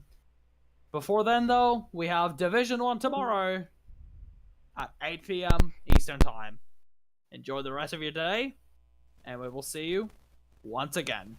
Before then, though, we have Division 1 tomorrow at 8 p.m. Eastern Time. Enjoy the rest of your day, and we will see you once again.